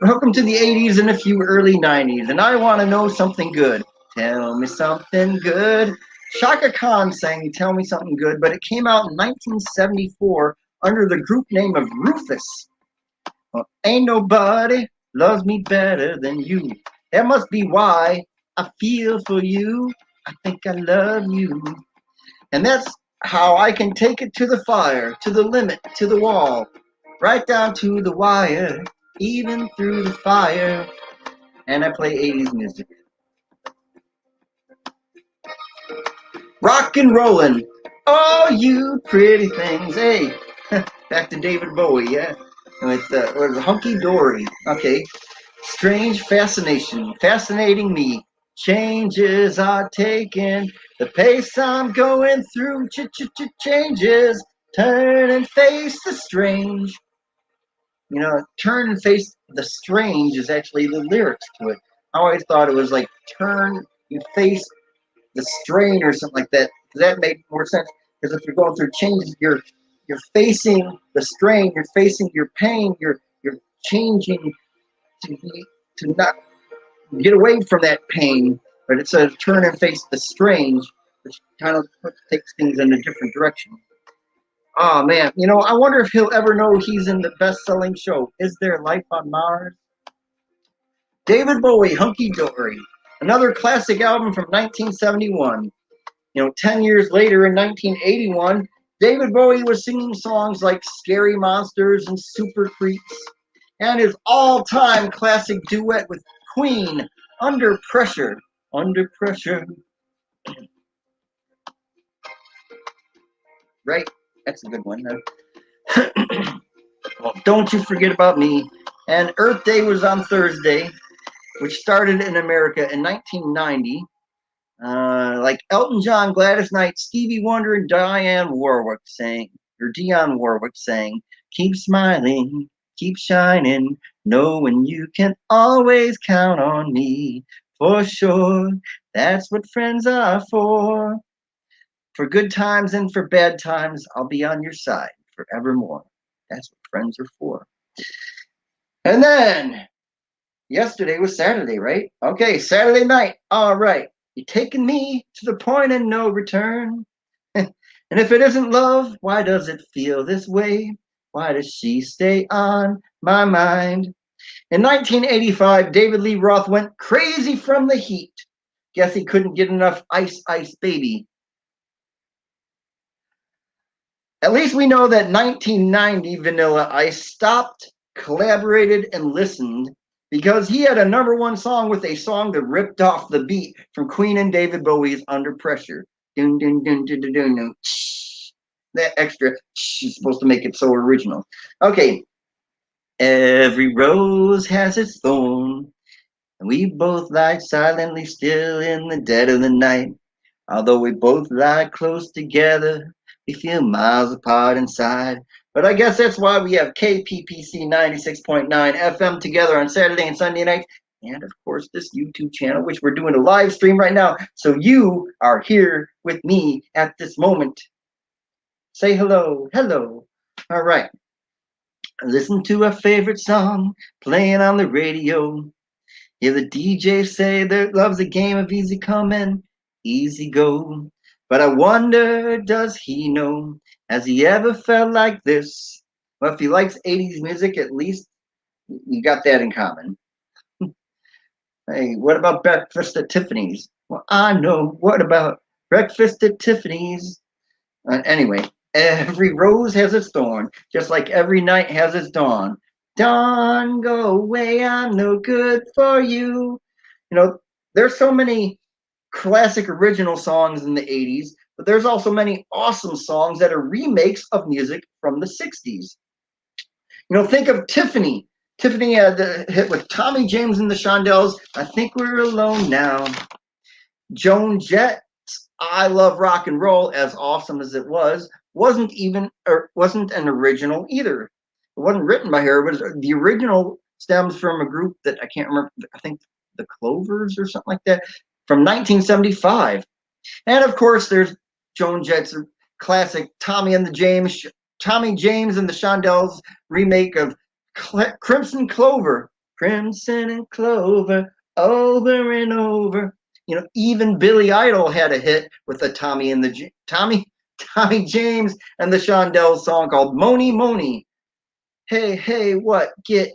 A: Welcome to the 80s and a few early 90s, and I want to know something good. Tell me something good. Shaka Khan sang Tell Me Something Good, but it came out in 1974 under the group name of Rufus. Well, ain't nobody loves me better than you. That must be why I feel for you. I think I love you. And that's how I can take it to the fire, to the limit, to the wall, right down to the wire, even through the fire. And I play 80s music. Rock and rollin', oh you pretty things. Hey, back to David Bowie, yeah? With what is it, Hunky-Dory. Okay. Strange fascination, fascinating me. Changes are taking the pace I'm going through. Changes. Turn and face the strange. You know, turn and face the strange is actually the lyrics to it. I always thought it was like turn, you face the strain or something like that. That made more sense because if you're going through changes, you're facing the strain, you're facing your pain, you're changing to be to not get away from that pain. But it's a turn and face the strange, which kind of takes things in a different direction. Oh man, you know, I wonder if he'll ever know he's in the best-selling show, Is There Life on Mars? David Bowie, Hunky-Dory, another classic album from 1971. You know, 10 years later in 1981, David Bowie was singing songs like Scary Monsters and Super Creeps, and his all-time classic duet with Queen, Under Pressure. Under Pressure. Right? That's a good one. Well, Don't You Forget About Me. And Earth Day was on Thursday, which started in America in 1990. Like Elton John, Gladys Knight, Stevie Wonder, and Dionne Warwick sang, keep smiling, keep shining, knowing you can always count on me. For sure, that's what friends are for. For good times and for bad times, I'll be on your side forevermore. That's what friends are for. And then, yesterday was Saturday, right? Okay, Saturday night. All right. You're taking me to the point of no return. And if it isn't love, why does it feel this way? Why does she stay on my mind? In 1985, David Lee Roth went crazy from the heat. Guess he couldn't get enough Ice Ice Baby. At least we know that 1990 Vanilla Ice stopped, collaborated, and listened because he had a #1 song with a song that ripped off the beat from Queen and David Bowie's Under Pressure. Dun, dun, dun, dun, dun, dun, dun. That extra is supposed to make it so original. Okay. Every rose has its thorn, and we both lie silently still in the dead of the night. Although we both lie close together, we feel miles apart inside. But I guess that's why we have KPPC 96.9 FM together on Saturday and Sunday nights. And of course, this YouTube channel, which we're doing a live stream right now. So you are here with me at this moment. Say hello, hello. All right. Listen to a favorite song playing on the radio. Hear the DJ say that love's a game of easy come and easy go. But I wonder, does he know? Has he ever felt like this? Well, if he likes 80s music, at least you got that in common. Hey, what about Breakfast at Tiffany's? Well, I know. What about Breakfast at Tiffany's? Anyway, every rose has its thorn, just like every night has its dawn. Dawn, go away, I'm no good for you. You know, there's so many classic original songs in the 80s, but there's also many awesome songs that are remakes of music from the 60s. You know, think of Tiffany. Tiffany had the hit with Tommy James and the Shondells, I Think We're Alone Now. Joan Jett's I Love Rock and Roll, as awesome as it wasn't an original either. It wasn't written by her, but the original stems from a group that I can't remember, I think the Clovers or something like that, from 1975. And of course, there's Joan Jett's classic Tommy James and the Shondells remake of Crimson Clover, Crimson and Clover, over and over. You know, even Billy Idol had a hit with the Tommy James and the Shondells song called Moni Moni. Hey, hey, what? Get.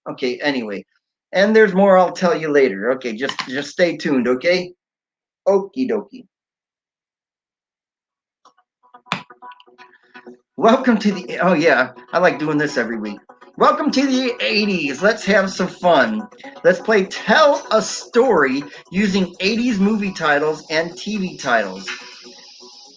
A: Okay, anyway. And there's more I'll tell you later. Okay, just stay tuned, okay? Okie dokie. Welcome to the, oh yeah, I like doing this every week. Welcome to the 80s. Let's have some fun. Let's play Tell a Story using 80s movie titles and TV titles.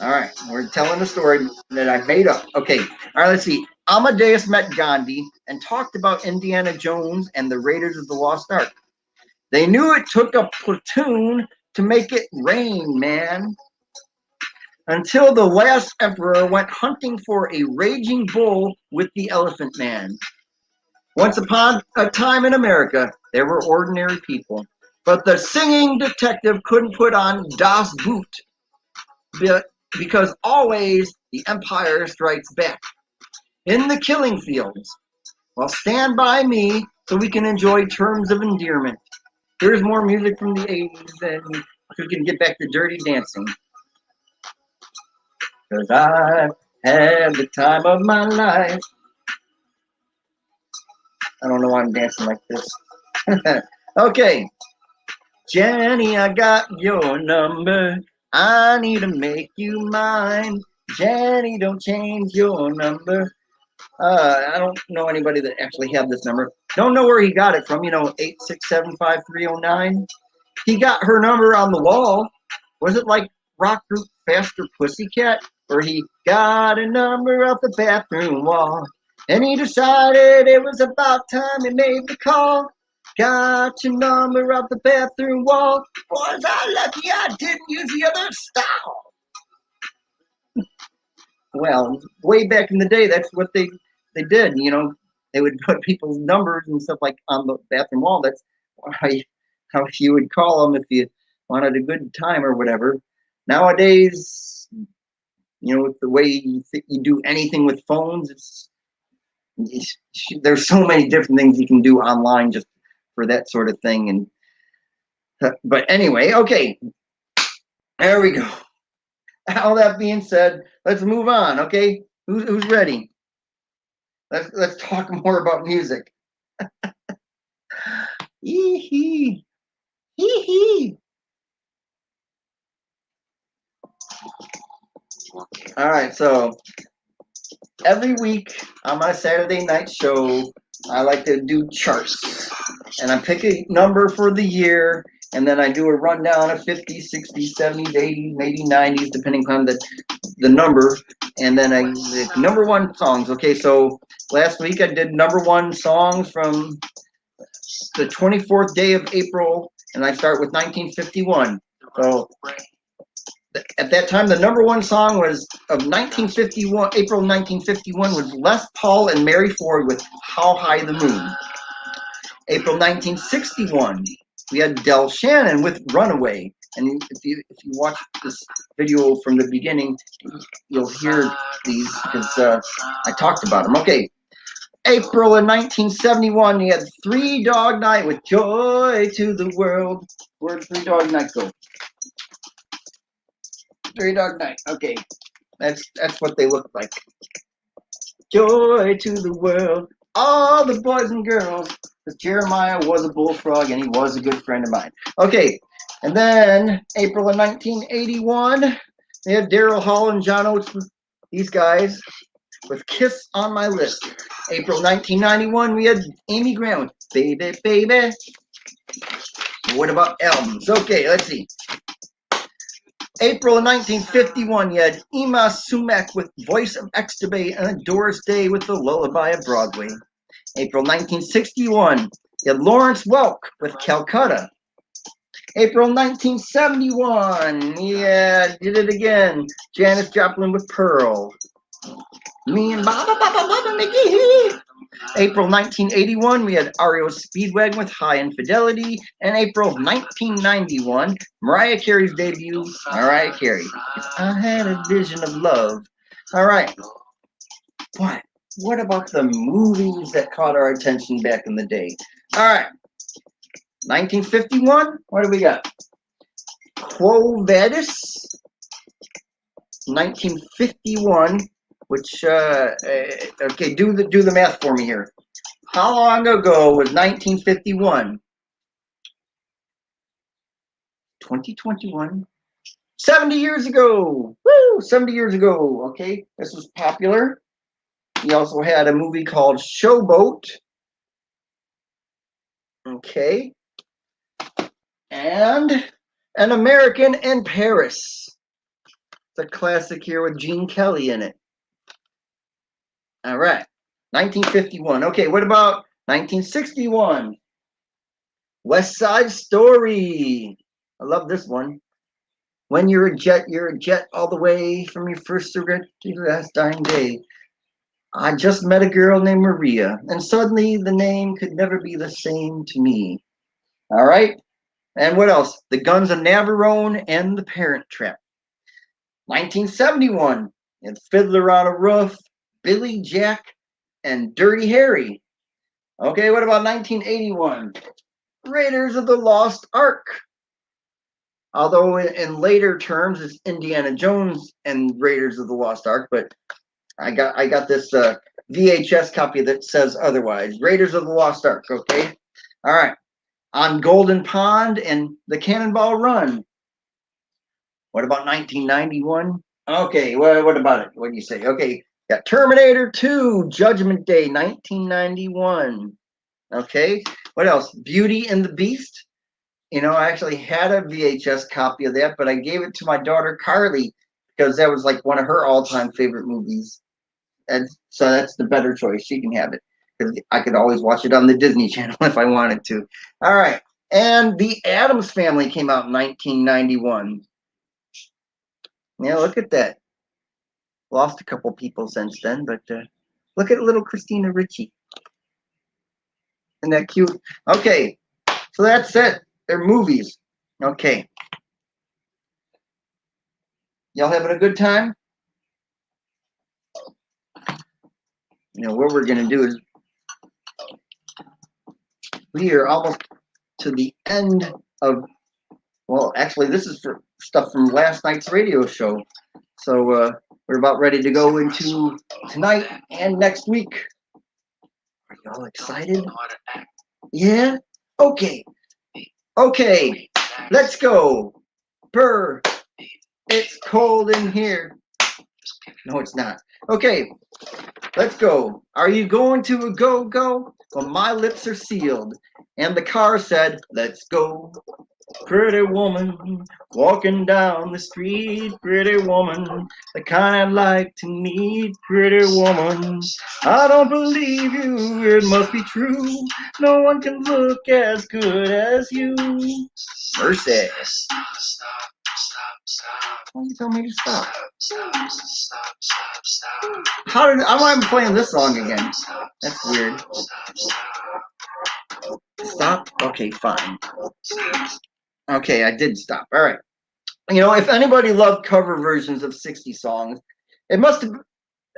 A: All right, we're telling a story that I made up. Okay, all right, let's see. Amadeus met Gandhi and talked about Indiana Jones and the Raiders of the Lost Ark. They knew it took a platoon to make it rain, man. Until the last emperor went hunting for a raging bull with the Elephant Man. Once upon a time in America, there were ordinary people, but the singing detective couldn't put on Das Boot because always the empire strikes back. In the killing fields, well, stand by me so we can enjoy terms of endearment. Here's more music from the 80s, and we can get back to Dirty Dancing. Because I've had the time of my life. I don't know why I'm dancing like this. Okay. Jenny, I got your number. I need to make you mine. Jenny, don't change your number. I don't know anybody that actually had this number. Don't know where he got it from. 8675309. He got her number on the wall. Was it like rock group Faster Pussycat? Or he got a number off the bathroom wall. And he decided it was about time he made the call. Got your number off the bathroom wall. Was I lucky I didn't use the other style? Well, way back in the day, that's what they did. They would put people's numbers and stuff like on the bathroom wall. That's how you would call them if you wanted a good time or whatever. Nowadays, with the way you do anything with phones, there's so many different things you can do online just for that sort of thing. But anyway, okay, there we go. All that being said, let's move on. Okay, who's ready? Let's talk more about music. Hee hee, hee hee. All right, so every week on my Saturday night show, I like to do charts. And I pick a number for the year, and then I do a rundown of 50s, 60s, 70s, 80s, maybe 90s, depending on the number. And then the number one songs. Okay, so last week I did number one songs from the 24th day of April, and I start with 1951. So at that time, the number one song was of 1951, April 1951, was Les Paul and Mary Ford with How High the Moon. April 1961, we had Del Shannon with Runaway. And if you watch this video from the beginning, you'll hear these because I talked about them. Okay. April of 1971, you had Three Dog Night with Joy to the World. Where'd Three Dog Night go? Three Dog Night. Okay. That's what they look like. Joy to the world. All the boys and girls. Because Jeremiah was a bullfrog and he was a good friend of mine. Okay. And then April of 1981, they had Daryl Hall and John Oates, these guys, with Kiss on My Lips. April 1991, we had Amy Grant with Baby, Baby. What about albums? Okay, let's see. April of 1951, you had Ima Sumac with Voice of Extubate and Doris Day with The Lullaby of Broadway. April 1961, you had Lawrence Welk with Calcutta. April 1971, yeah, did it again. Janis Joplin with Pearl. Me and Baba McGee. April 1981, we had REO Speedwagon with High Infidelity. And April 1991, Mariah Carey's debut, Mariah Carey. I had a vision of love. All right. What about the movies that caught our attention back in the day? All right. 1951, what do we got? Quo Vadis. 1951, which okay, do the math for me here. How long ago was 1951? 2021. 70 years ago. Woo! 70 years ago. Okay, this was popular. He also had a movie called Showboat. Okay. And An American in Paris. It's a classic here with Gene Kelly in it. All right. 1951. Okay, what about 1961? West Side Story. I love this one. When you're a jet all the way from your first cigarette to your last dying day. I just met a girl named Maria, and suddenly the name could never be the same to me. All right. And what else? The Guns of Navarone and The Parent Trap. 1971. And Fiddler on a Roof, Billy Jack, and Dirty Harry. Okay, what about 1981? Raiders of the Lost Ark. Although in later terms it's Indiana Jones and Raiders of the Lost Ark, but I got this VHS copy that says otherwise. Raiders of the Lost Ark, okay? All right. On Golden Pond and The Cannonball Run. What about 1991? Okay, what about it? What do you say? Okay, got Terminator 2, Judgment Day, 1991. Okay, what else? Beauty and the Beast. You know, I actually had a VHS copy of that, but I gave it to my daughter Carly because that was like one of her all-time favorite movies. And so that's the better choice. She can have it because I could always watch it on the Disney Channel if I wanted to. All right. And The Addams Family came out in 1991. Yeah, look at that. Lost a couple people since then, but look at little Christina Ricci. Isn't that cute? Okay, so that's it. They're movies. Okay. Y'all having a good time? You know, what we're going to do is we are almost to the end of, well, actually, this is for stuff from last night's radio show. So we're about ready to go into tonight and next week. Are y'all excited? Yeah? Okay. Okay. Let's go. Brr. It's cold in here. No, it's not. Okay. Let's go. Are you going to a go-go? Well, my lips are sealed. And the car said, let's go. Pretty woman, walking down the street, pretty woman, the kind I'd like to meet, pretty woman. I don't believe you, it must be true. No one can look as good as you. Mercy. Why you tell me to stop? Why am I playing this song again? That's weird. Stop? Okay, fine. Okay, I did stop. All right. You know, if anybody loved cover versions of 60 songs, it must have.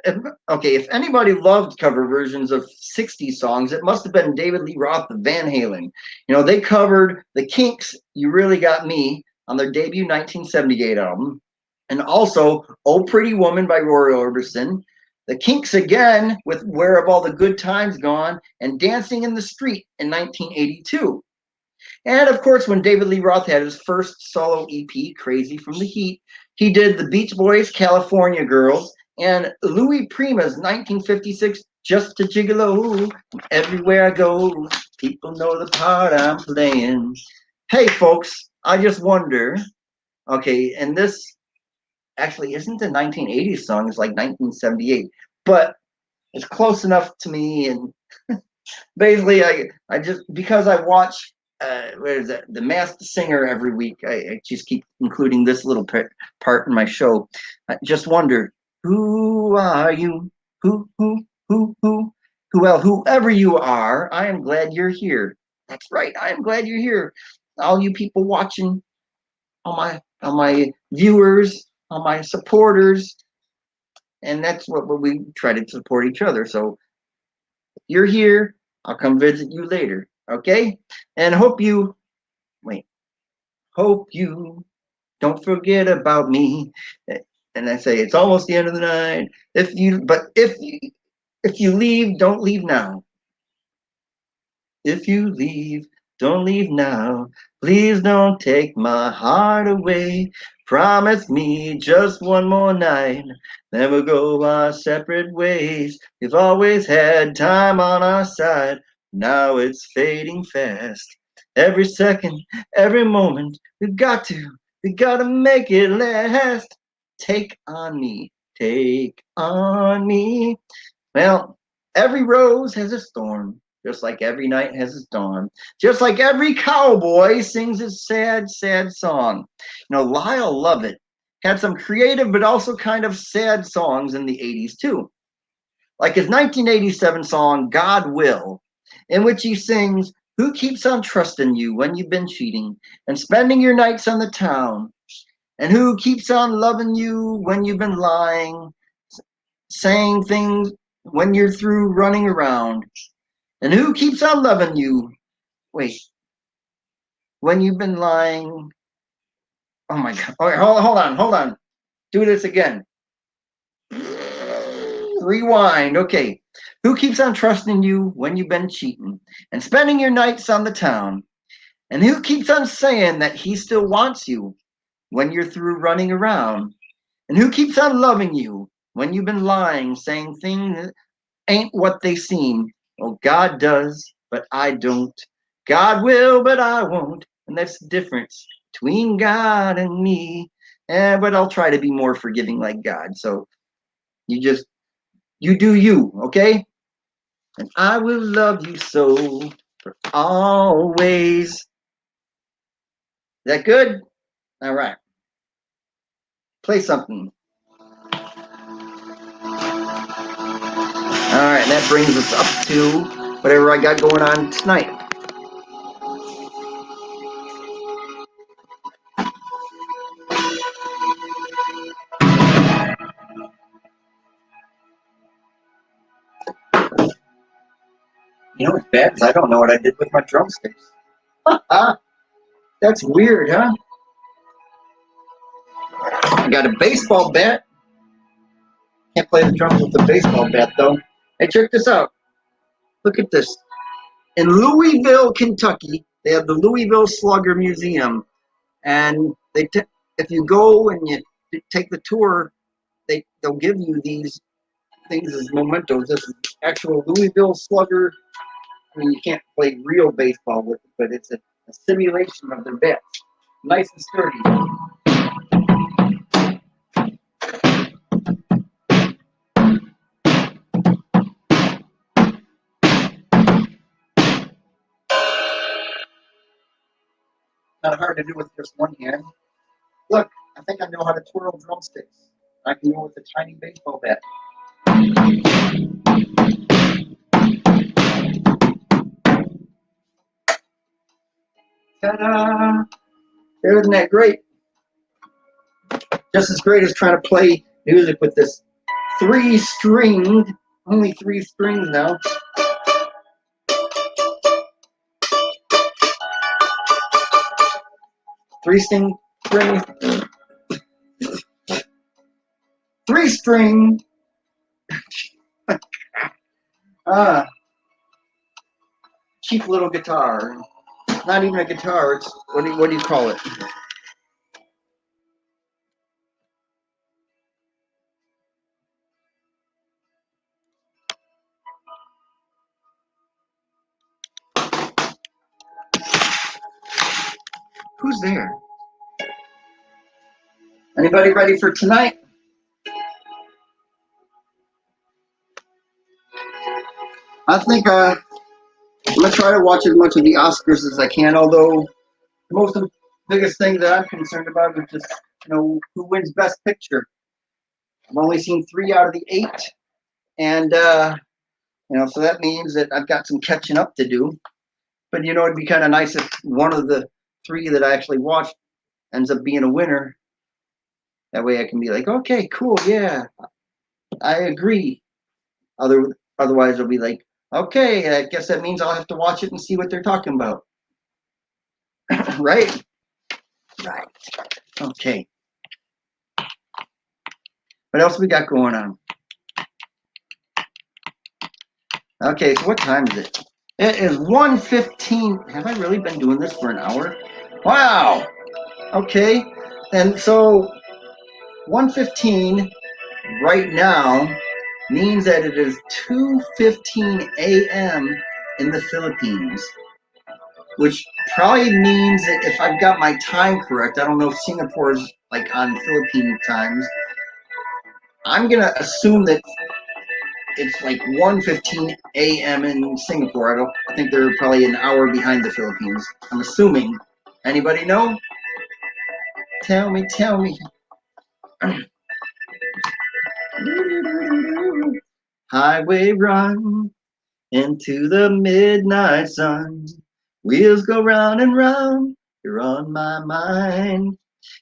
A: If anybody loved cover versions of 60 songs, it must have been David Lee Roth of Van Halen. You know, they covered the Kinks' You Really Got Me on their debut 1978 album, and also Oh Pretty Woman by Roy Orbison, the Kinks again with Where Have All the Good Times Gone, and Dancing in the Street in 1982. And of course, when David Lee Roth had his first solo EP, Crazy from the Heat, he did the Beach Boys' California Girls and Louis Prima's 1956 Just a Gigolo. Everywhere I go, people know the part I'm playing. Hey, folks, I just wonder, okay, and this actually isn't a 1980s song, it's like 1978, but it's close enough to me, and Basically, I just because I watch what is that, The Masked Singer every week. I just keep including this little part in my show. I just wonder, who are you? Who? Well, whoever you are, I am glad you're here. That's right. I am glad you're here. All you people watching, all my viewers, all my supporters, and that's what we try to support each other. So if you're here, I'll come visit you later. Okay? And wait, hope you don't forget about me. And I say it's almost the end of the night. If you leave, don't leave now. If you leave, don't leave now. Please don't take my heart away. Promise me just one more night. Then we'll go our separate ways. We've always had time on our side. Now it's fading fast. Every second, every moment, we gotta make it last. Take on me, take on me. Well, every rose has a thorn, just like every night has its dawn, just like every cowboy sings his sad, sad song. Lyle Lovett had some creative but also kind of sad songs in the 80s too, like his 1987 song, God Will, in which he sings, "Who keeps on trusting you when you've been cheating and spending your nights on the town? And who keeps on loving you when you've been lying, saying things when you're through running around? And who keeps on loving you? Wait, when you've been lying. Oh my God. All right, hold on. Do this again. Rewind. Okay. Who keeps on trusting you when you've been cheating and spending your nights on the town? And who keeps on saying that he still wants you when you're through running around? And who keeps on loving you when you've been lying, saying things ain't what they seem? Oh, God does, but I don't. God will, but I won't. And that's the difference between God and me. But I'll try to be more forgiving like God. So you do you, okay? And I will love you so for always. Is that good? All right. Play something. All right, that brings us up to whatever I got going on tonight. What's bad is I don't know what I did with my drumsticks. That's weird, huh? I got a baseball bat. Can't play the drums with the baseball bat, though. Hey, check this out. Look at this. In Louisville, Kentucky, they have the Louisville Slugger Museum. And if you go and you take the tour, they'll give you these things as mementos. This is actual Louisville Slugger. I mean, you can't play real baseball with it, but it's a simulation of their bats. Nice and sturdy. Not hard to do with just one hand. Look, I think I know how to twirl drumsticks. I can do it with a tiny baseball bat. Ta-da! Isn't that great? Just as great as trying to play music with this only 3 strings now. Three string. Cheap little guitar. Not even a guitar. It's what do you call it? Who's there? Anybody ready for tonight? I think I'm gonna try to watch as much of the Oscars as I can. Although the biggest thing that I'm concerned about is just who wins Best Picture. I've only seen 3 out of the 8, and so that means that I've got some catching up to do. But it'd be kind of nice if one of the 3 that I actually watched ends up being a winner. That way I can be like, okay, cool, yeah, I agree. Otherwise, I'll be like, okay, I guess that means I'll have to watch it and see what they're talking about. Right? Right. Okay. What else we got going on? Okay, so what time is it? It is 1:15. Have I really been doing this for an hour? Wow. Okay. And so 1:15 right now means that it is 2:15 a.m. in the Philippines, which probably means that if I've got my time correct, I don't know if Singapore's like on Philippine times. I'm gonna assume that it's like 1:15 a.m. in Singapore. I think they're probably an hour behind the Philippines. I'm assuming. Anybody know? Tell me. Highway run into the midnight sun. Wheels go round and round. You're on my mind.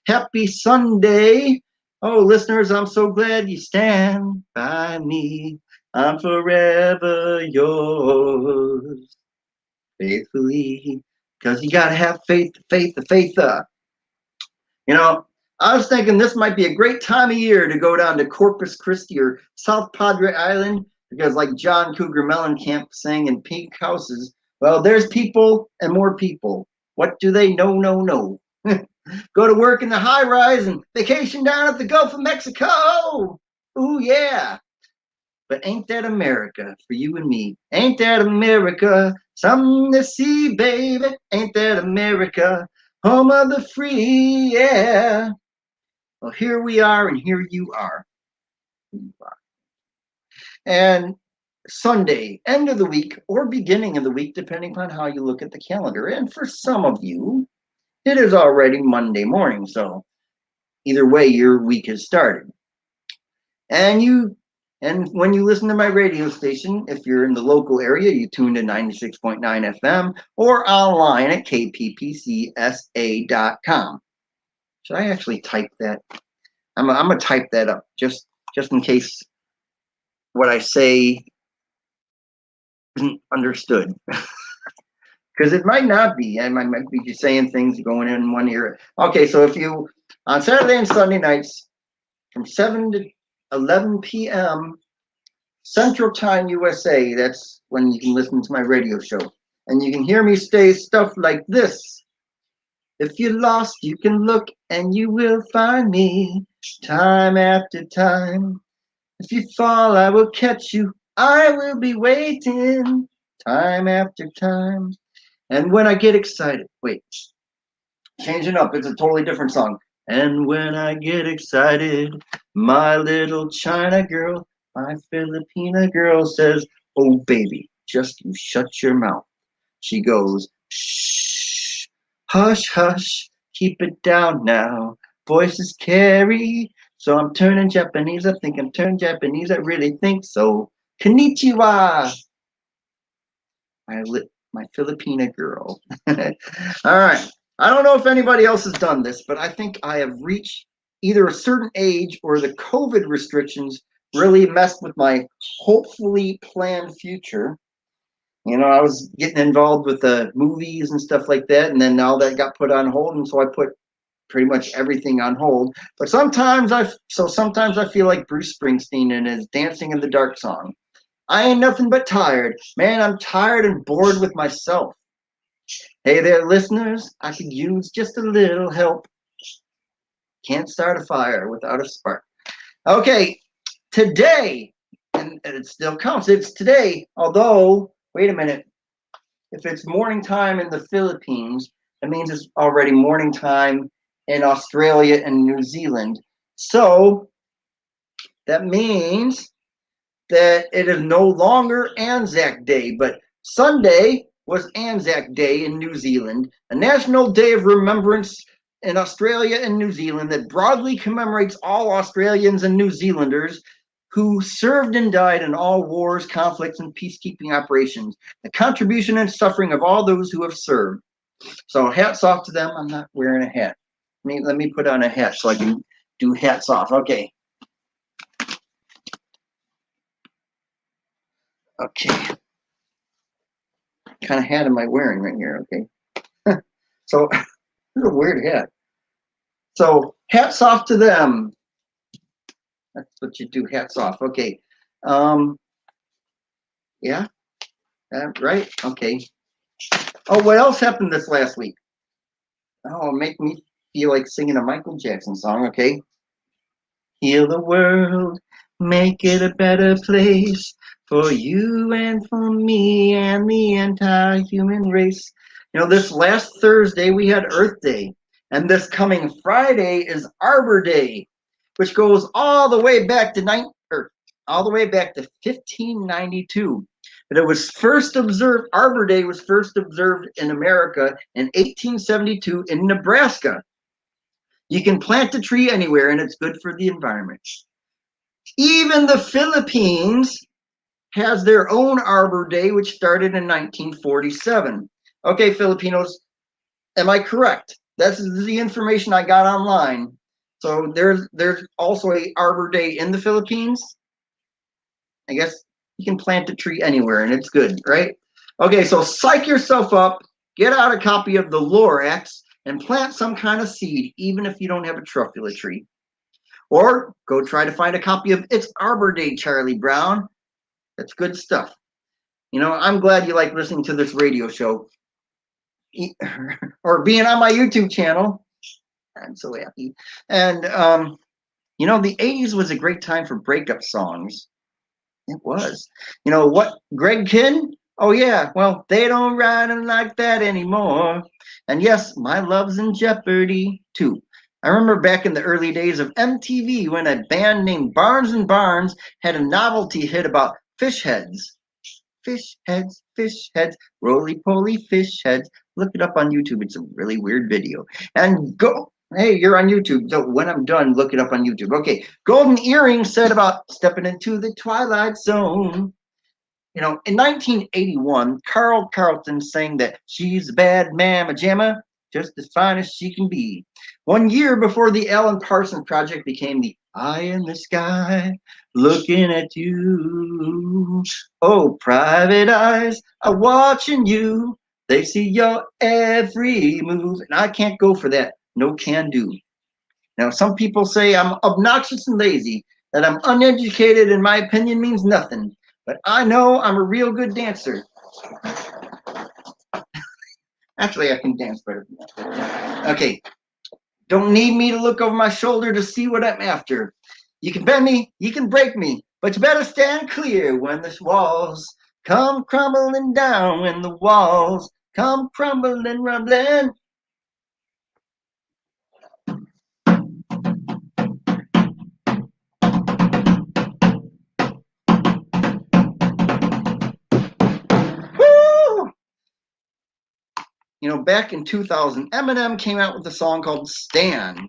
A: Happy Sunday. Oh, listeners, I'm so glad you stand by me. I'm forever yours, faithfully. Because you got to have faith. I was thinking this might be a great time of year to go down to Corpus Christi or South Padre Island because, like John Cougar Mellencamp sang in Pink Houses, well, there's people and more people. What do they know? No. Go to work in the high rise and vacation down at the Gulf of Mexico. Ooh, yeah. But ain't that America for you and me? Ain't that America? Something to see, baby. Ain't that America? Home of the free, yeah. Well, here we are, and here you are. And Sunday, end of the week, or beginning of the week, depending upon how you look at the calendar. And for some of you, it is already Monday morning. So either way, your week has started. And when you listen to my radio station, if you're in the local area, you tune to 96.9 FM or online at kppcsa.com. Should I actually type that? I'm gonna type that up just in case what I say isn't understood. Because it might not be. I might be just saying things going in one ear. Okay, so if you, on Saturday and Sunday nights, from 7 to 11 p.m. Central Time USA, that's when you can listen to my radio show. And you can hear me say stuff like this. If you're lost, you can look and you will find me time after time. If you fall, I will catch you. I will be waiting time after time. And when I get excited, changing up, it's a totally different song. And when I get excited, my little China girl, my Filipina girl says, oh baby, just you shut your mouth. She goes, shh, hush, hush, keep it down now. Voices carry. So I'm turning Japanese. I think I'm turning Japanese. I really think so. Konnichiwa. My Filipina girl. All right. I don't know if anybody else has done this, but I think I have reached either a certain age or the COVID restrictions really messed with my hopefully planned future. I was getting involved with the movies and stuff like that, and then all that got put on hold, and so I put pretty much everything on hold. But sometimes I feel like Bruce Springsteen in his Dancing in the Dark song. I ain't nothing but tired. Man, I'm tired and bored with myself. Hey there, listeners. I could use just a little help. Can't start a fire without a spark. Okay, today, and it still counts. It's today, although, wait a minute. If it's morning time in the Philippines, that means it's already morning time in Australia and New Zealand. So that means that it is no longer Anzac Day, but Sunday was Anzac Day in New Zealand, a national day of remembrance in Australia and New Zealand that broadly commemorates all Australians and New Zealanders who served and died in all wars, conflicts, and peacekeeping operations. The contribution and suffering of all those who have served. So hats off to them. I'm not wearing a hat. Let me put on a hat so I can do hats off. Okay. Okay. What kind of hat am I wearing right here? Okay. So this is a weird hat. So hats off to them. That's what you do. Hats off. Okay. Yeah. Right. Okay. Oh, what else happened this last week? Oh, make me feel like singing a Michael Jackson song. Okay. Heal the world, make it a better place for you and for me and the entire human race. You know, this last Thursday we had Earth Day, and this coming Friday is Arbor Day, which goes all the way back to 1592. But it was first observed. Arbor Day was first observed in America in 1872 in Nebraska. You can plant a tree anywhere, and it's good for the environment. Even the Philippines has their own Arbor Day, which started in 1947. Okay, Filipinos, am I correct? That's the information I got online. So there's also a Arbor Day in the Philippines. I guess you can plant a tree anywhere, and it's good, right? Okay, so psych yourself up, get out a copy of the Lorax, and plant some kind of seed, even if you don't have a truffula tree. Or go try to find a copy of It's Arbor Day, Charlie Brown. That's good stuff. You know, I'm glad you like listening to this radio show or being on my YouTube channel. I'm so happy. And, you know, the 80s was a great time for breakup songs. It was. You know what? Greg Kinn? Oh, yeah. Well, they don't ride them like that anymore. And yes, my love's in jeopardy, too. I remember back in the early days of MTV when a band named Barnes and Barnes had a novelty hit about fish heads. Fish heads, roly-poly fish heads. Look it up on YouTube. It's a really weird video. And go, hey, you're on YouTube. So when I'm done, look it up on YouTube. Okay, Golden Earring said about stepping into the twilight zone. You know, in 1981, Carl Carlton sang that she's a bad mamma jamma, just as fine as she can be. 1 year before the Alan Parsons Project became the Eye in the Sky, looking at you. Oh, private eyes are watching you. They see your every move. And I can't go for that. No can do. Now, some people say I'm obnoxious and lazy, that I'm uneducated and my opinion means nothing. But I know I'm a real good dancer. Actually, I can dance better than that. Okay. Don't need me to look over my shoulder to see what I'm after. You can bend me, you can break me, but you better stand clear when the walls come crumbling down, when the walls come crumbling, rumbling. Woo! You know, back in 2000, Eminem came out with a song called Stan,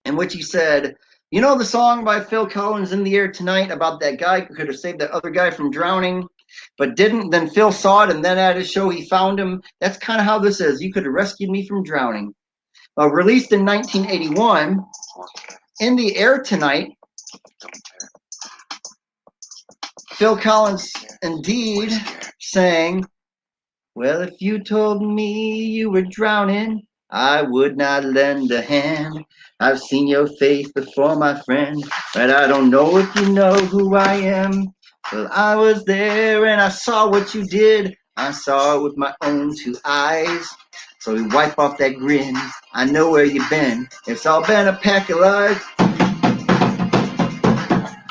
A: in which he said, you know the song by Phil Collins, In the Air Tonight, about that guy who could have saved that other guy from drowning, but didn't? Then Phil saw it, and then at his show he found him. That's kind of how this is. You could have rescued me from drowning. Released in 1981, In the Air Tonight, Phil Collins indeed sang, well, if you told me you were drowning, I would not lend a hand. I've seen your face before, my friend, but I don't know if you know who I am. Well, I was there and I saw what you did. I saw it with my own two eyes. So we wipe off that grin. I know where you've been. It's all been a pack of lies.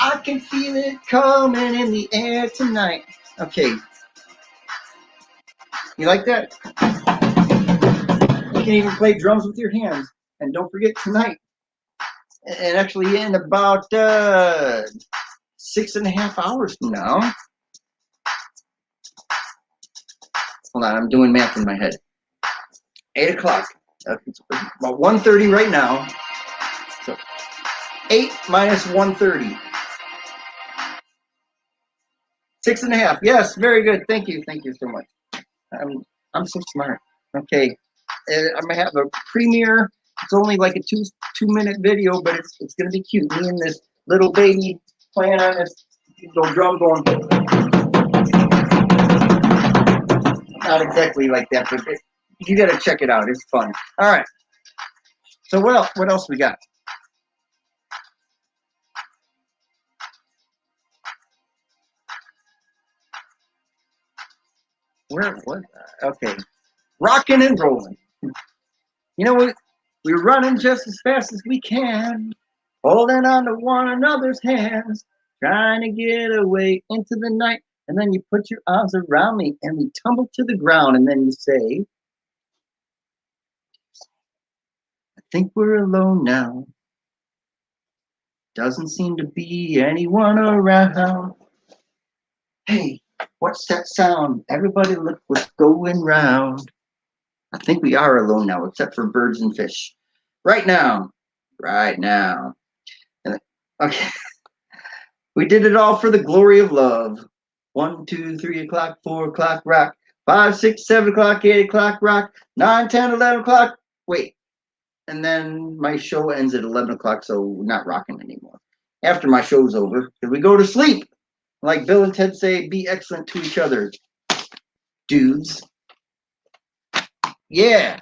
A: I can feel it coming in the air tonight. Okay. You like that? You can even play drums with your hands. And don't forget tonight. And actually in about 6.5 hours from now, Hold on, I'm doing math in my head. 8 o'clock. It's about 1:30 right now. So 8 minus 1:30. 6.5. Yes, very good. Thank you. Thank you so much. I'm so smart. Okay. I'm gonna have a premiere. It's only like a two-minute video, but it's gonna be cute. Me and this little baby playing on this little drum going. Not exactly like that, but you gotta check it out. It's fun. All right. So what else we got? What? Okay. Rocking and rolling. You know what? We're running just as fast as we can, holding on to one another's hands, trying to get away into the night. And then you put your arms around me and we tumble to the ground. And then you say, I think we're alone now. Doesn't seem to be anyone around. Hey, what's that sound? Everybody look what's going round. I think we are alone now, except for birds and fish. Right now. Right now. Okay. We did it all for the glory of love. 1, 2, 3 o'clock, 4 o'clock, rock. 5, 6, 7 o'clock, 8 o'clock, rock. 9, 10, 11 o'clock. Wait. And then my show ends at 11 o'clock, so we're not rocking anymore. After my show's over, we go to sleep. Like Bill and Ted say, be excellent to each other. Dudes. Yeah.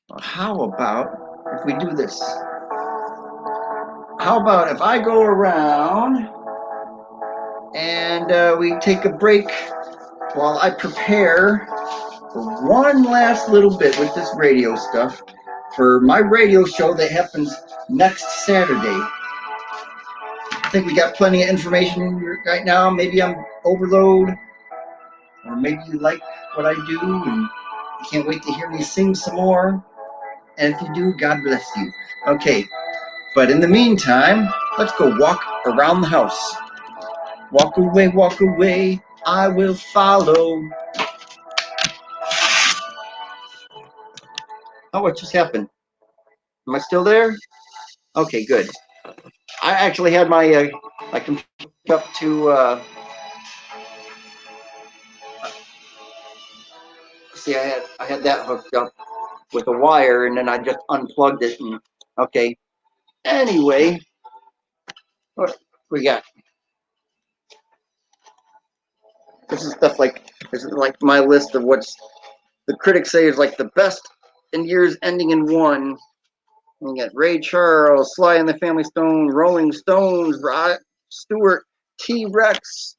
A: Well, how about if we do this? How about if I go around and we take a break while I prepare for one last little bit with this radio stuff for my radio show that happens next Saturday. I think we got plenty of information right now. Maybe I'm overload, or maybe you like what I do and you can't wait to hear me sing some more. And if you do, God bless you. Okay, but in the meantime, let's go walk around the house. Walk away, I will follow. Oh, what just happened? Am I still there? Okay, good. I actually had my computer up to see. I had that hooked up with a wire, and then I just unplugged it. And okay. Anyway, what we got? This is stuff like this is like my list of what's the critics say is like the best in years ending in one. We got Ray Charles, Sly and the Family Stone, Rolling Stones, Rod Stewart, T-Rex,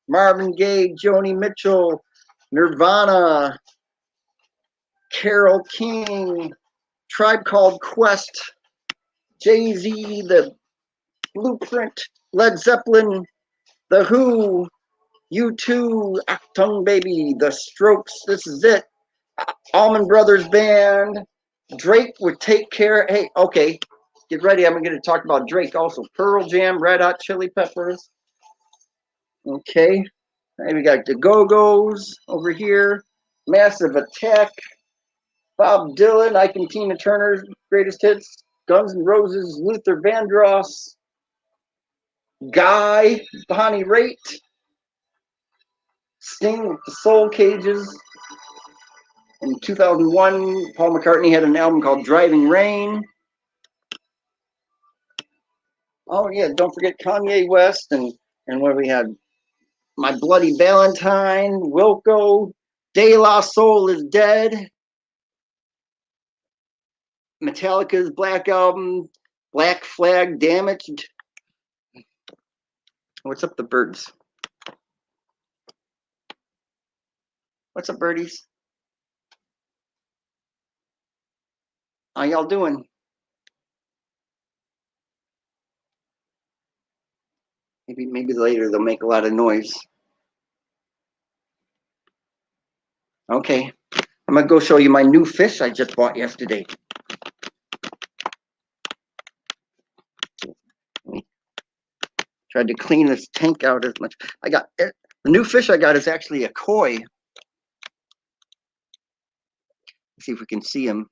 A: Marvin Gaye, Joni Mitchell, Nirvana, Carole King, Tribe Called Quest, Jay-Z, The Blueprint, Led Zeppelin, The Who, U2, Achtung Baby, The Strokes, This Is It, Allman Brothers Band, Drake would Take Care. Hey, okay, get ready. I'm going to talk about Drake also. Pearl Jam, Red Hot Chili Peppers. Okay, and we got the Go-Go's over here. Massive Attack, Bob Dylan, Ike and Tina Turner's greatest hits. Guns N' Roses, Luther Vandross, Guy, Bonnie Raitt, Sting with the Soul Cages. In 2001, Paul McCartney had an album called Driving Rain. Oh yeah, don't forget Kanye West and where we had My Bloody Valentine, Wilco, De La Soul is Dead, Metallica's Black Album, Black Flag, Damaged. What's up, the birds? What's up, birdies? How y'all doing? Maybe later they'll make a lot of noise. Okay, I'm gonna go show you my new fish I just bought yesterday. Tried to clean this tank out as much. I got the new fish I got is actually a koi. Let's see if we can see him.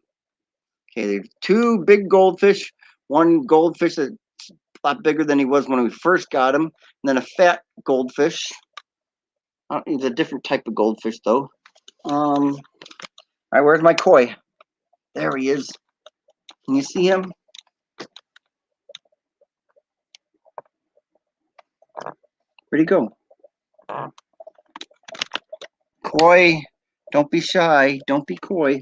A: Okay, there's two big goldfish. One goldfish that's a lot bigger than he was when we first got him, and then a fat goldfish. He's a different type of goldfish though. All right, where's my koi? There he is. Can you see him? Where'd he go? Koi, don't be shy. Don't be coy.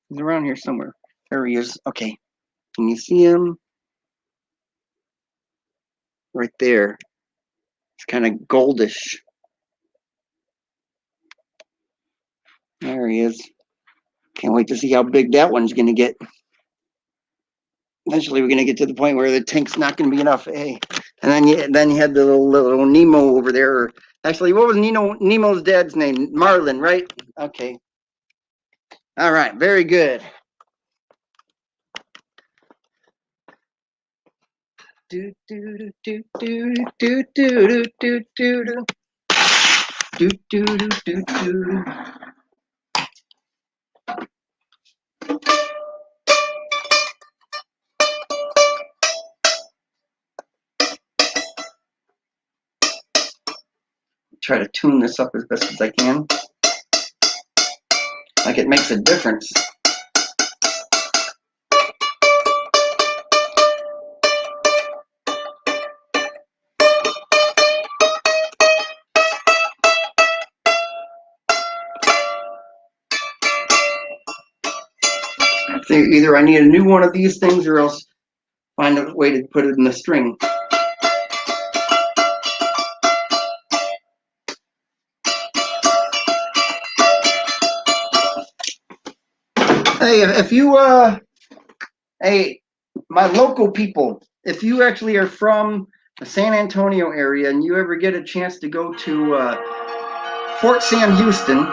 A: He's around here somewhere. There he is. Okay. Can you see him? Right there. It's kind of goldish. There he is. Can't wait to see how big that one's going to get. Eventually, we're going to get to the point where the tank's not going to be enough. Hey, and then you had the little Nemo over there. Actually, what was Nemo's dad's name? Marlin, right? Okay. All right. Very good. Do do do do do do do do do do do do do do. Try to tune this up as best as I can. Like it makes a difference. So either I need a new one of these things or else find a way to put it in the string. Hey, if you, hey, my local people, if you actually are from the San Antonio area and you ever get a chance to go to Fort Sam Houston,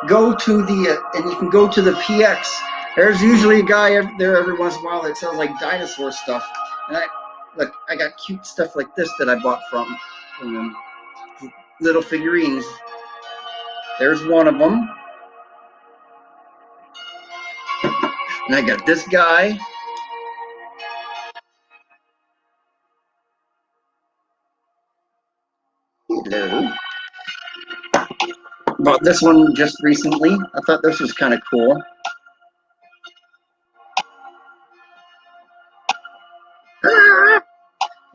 A: go to the, and you can go to the PX. There's usually a guy there every once in a while that sells like dinosaur stuff. And I got cute stuff like this that I bought from them. Little figurines. There's one of them. And I got this guy. Hello. Bought this one just recently. I thought this was kind of cool.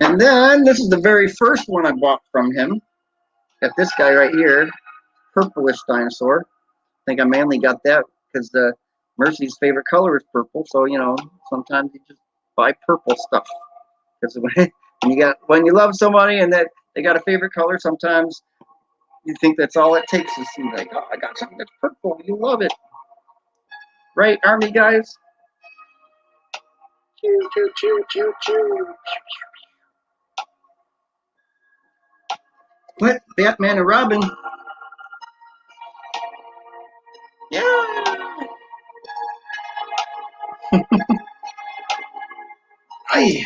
A: And then this is the very first one I bought from him. Got this guy right here, purplish dinosaur. I think I mainly got that because Mercy's favorite color is purple. So you know, sometimes you just buy purple stuff. Because when you love somebody and that they got a favorite color, sometimes you think that's all it takes is to be like, oh, I got something that's purple. You love it, right, Army guys? Choo choo choo choo choo. What? Batman and Robin? Yeah. I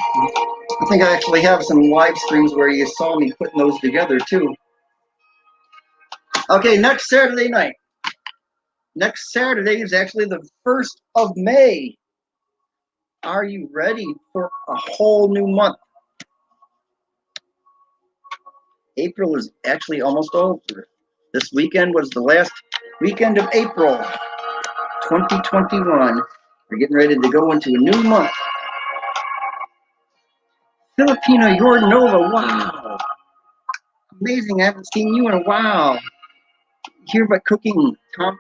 A: think I actually have some live streams where you saw me putting those together too. Okay, next Saturday night. Next Saturday is actually the 1st of May. Are you ready for a whole new month? April is actually almost over. This weekend was the last weekend of April 2021. We're getting ready to go into a new month. Filipino, you're Nova. Wow. Amazing. I haven't seen you in a while. Here but cooking. Tom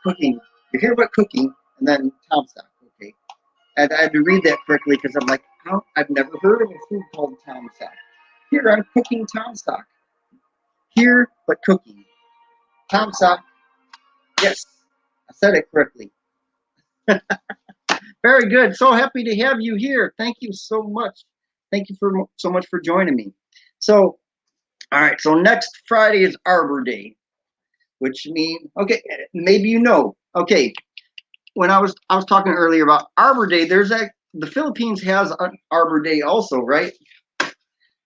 A: cooking. You're here but cooking. And then Tom Stock. Okay. And I had to read that correctly because I'm like, oh, I've never heard of a food called Tom Stock. Here I'm cooking Tom Stock. Here but cooking. Tom Stock. Yes. I said it correctly. Very good. So happy to have you here. Thank you so much. Thank you so much for joining me. So, all right. So next Friday is Arbor Day, which means, okay, maybe you know. Okay, when I was talking earlier about Arbor Day, there's the Philippines has Arbor Day also, right?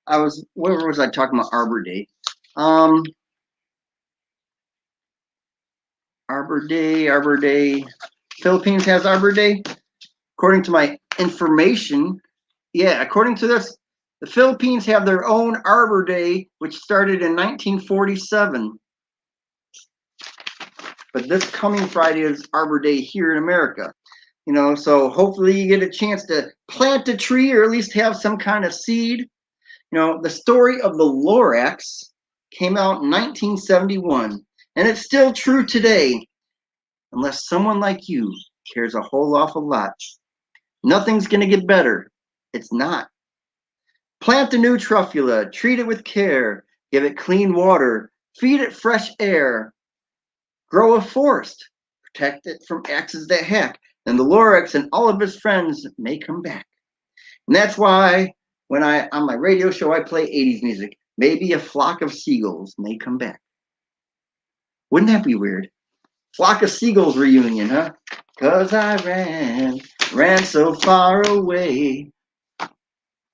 A: Where was I talking about Arbor Day? Arbor Day. Philippines has Arbor Day. According to my information, yeah, according to this, the Philippines have their own Arbor Day, which started in 1947. But this coming Friday is Arbor Day here in America. You know, so hopefully you get a chance to plant a tree or at least have some kind of seed. You know, the story of the Lorax came out in 1971, and it's still true today, unless someone like you cares a whole awful lot. Nothing's going to get better. It's not. Plant a new truffula, treat it with care, give it clean water, feed it fresh air, grow a forest, protect it from axes that hack, and the Lorax and all of his friends may come back. And that's why when on my radio show I play 80s music, maybe a flock of seagulls may come back. Wouldn't that be weird? Flock of seagulls reunion, huh? 'Cause I ran so far away.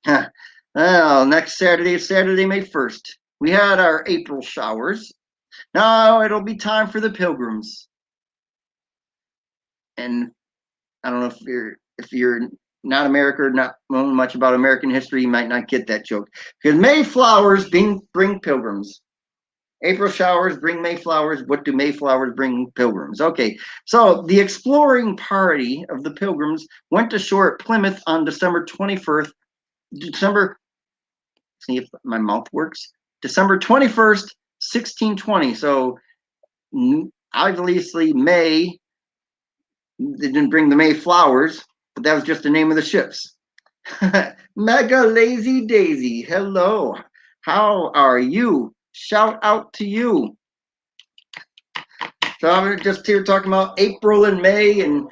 A: Huh. Well, next Saturday, Saturday, May 1st, we had our April showers. Now it'll be time for the pilgrims. And I don't know if you're not America or not knowing much about American history, you might not get that joke. Because Mayflowers bring pilgrims. April showers bring Mayflowers. What do Mayflowers bring pilgrims? Okay, so the exploring party of the pilgrims went ashore at Plymouth on December 21st. See if my mouth works. December 21st, 1620. So obviously May, they didn't bring the Mayflowers, but that was just the name of the ships. Mega Lazy Daisy, hello. How are you? Shout out to you. So I'm just here talking about April and May, and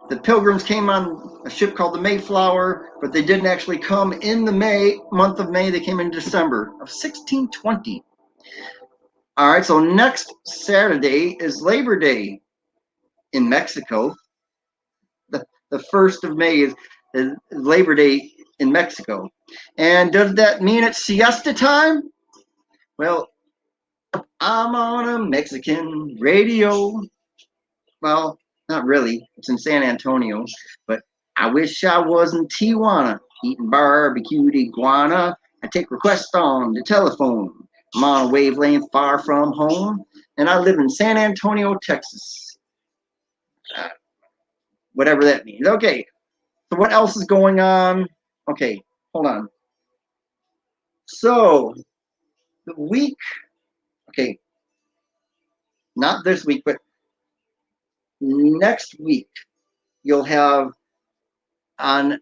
A: the pilgrims came on a ship called the Mayflower, but they didn't actually come in the month of May. They came in December of 1620. All right, so next Saturday is Labor Day in Mexico. The 1st of May is Labor Day in Mexico. And does that mean it's siesta time? Well, I'm on a Mexican radio. Well, not really. It's in San Antonio. But I wish I was in Tijuana eating barbecued iguana. I take requests on the telephone. I'm on a wavelength far from home. And I live in San Antonio, Texas. Whatever that means. Okay. So what else is going on? Okay, hold on. So the week, okay, not this week, but next week, you'll have on,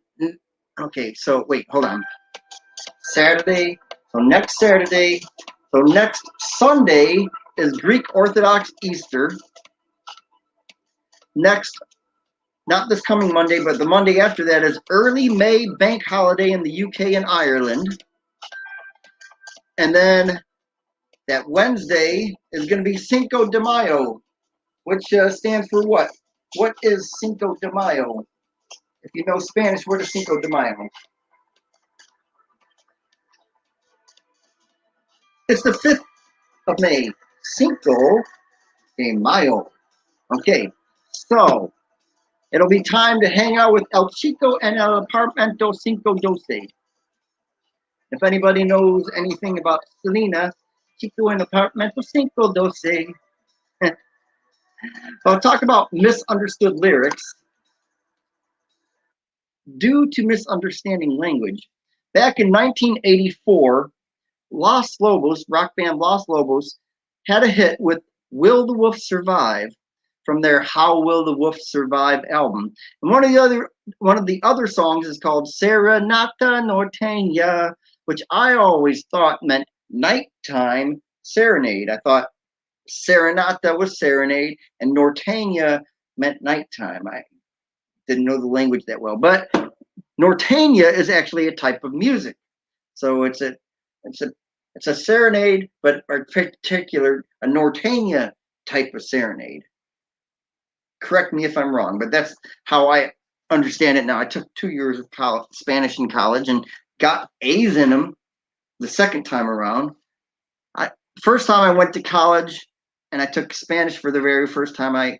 A: okay, so wait, hold on. Saturday, so next Sunday is Greek Orthodox Easter. Next, not this coming Monday, but the Monday after that is early May bank holiday in the UK and Ireland. And then that Wednesday is going to be Cinco de Mayo, which stands for what? What is Cinco de Mayo? If you know Spanish, what is Cinco de Mayo? It's the 5th of May. Cinco de Mayo. Okay, so it'll be time to hang out with El Chico and El Apartamento Cinco Doce. If anybody knows anything about Selena, Chico and Apartamento Cinco Doce. I'll talk about misunderstood lyrics. Due to misunderstanding language, back in 1984, Los Lobos, rock band Los Lobos, had a hit with Will the Wolf Survive from their How Will the Wolf Survive album. And one of the other songs is called Serenata Norteña, which I always thought meant nighttime serenade. I thought Serenata was serenade and Norteña meant nighttime. I didn't know the language that well, but Norteña is actually a type of music. So it's a serenade, but in particular a Norteña type of serenade. Correct me if I'm wrong, but that's how I understand it now. I took 2 years of college, Spanish in college and got A's in them the second time around. First time I went to college and I took Spanish for the very first time, I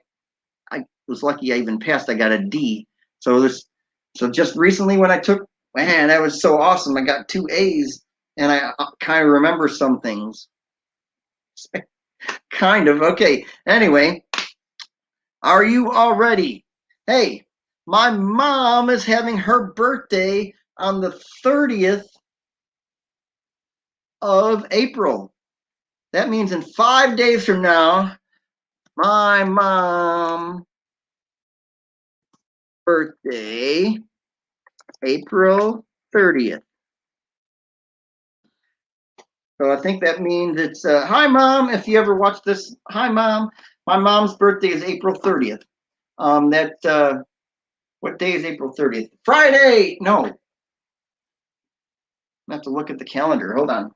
A: was lucky I even passed. I got a D. So just recently when I took, man, that was so awesome. I got 2 A's and I kind of remember some things. Kind of. Okay. Anyway, are you all ready? Hey, my mom is having her birthday on the 30th of April. That means in 5 days from now, my mom birthday, April 30th. So I think that means it's, hi, Mom, if you ever watch this. Hi, Mom. My mom's birthday is April 30th. What day is April 30th? Friday! No. I have to look at the calendar. Hold on.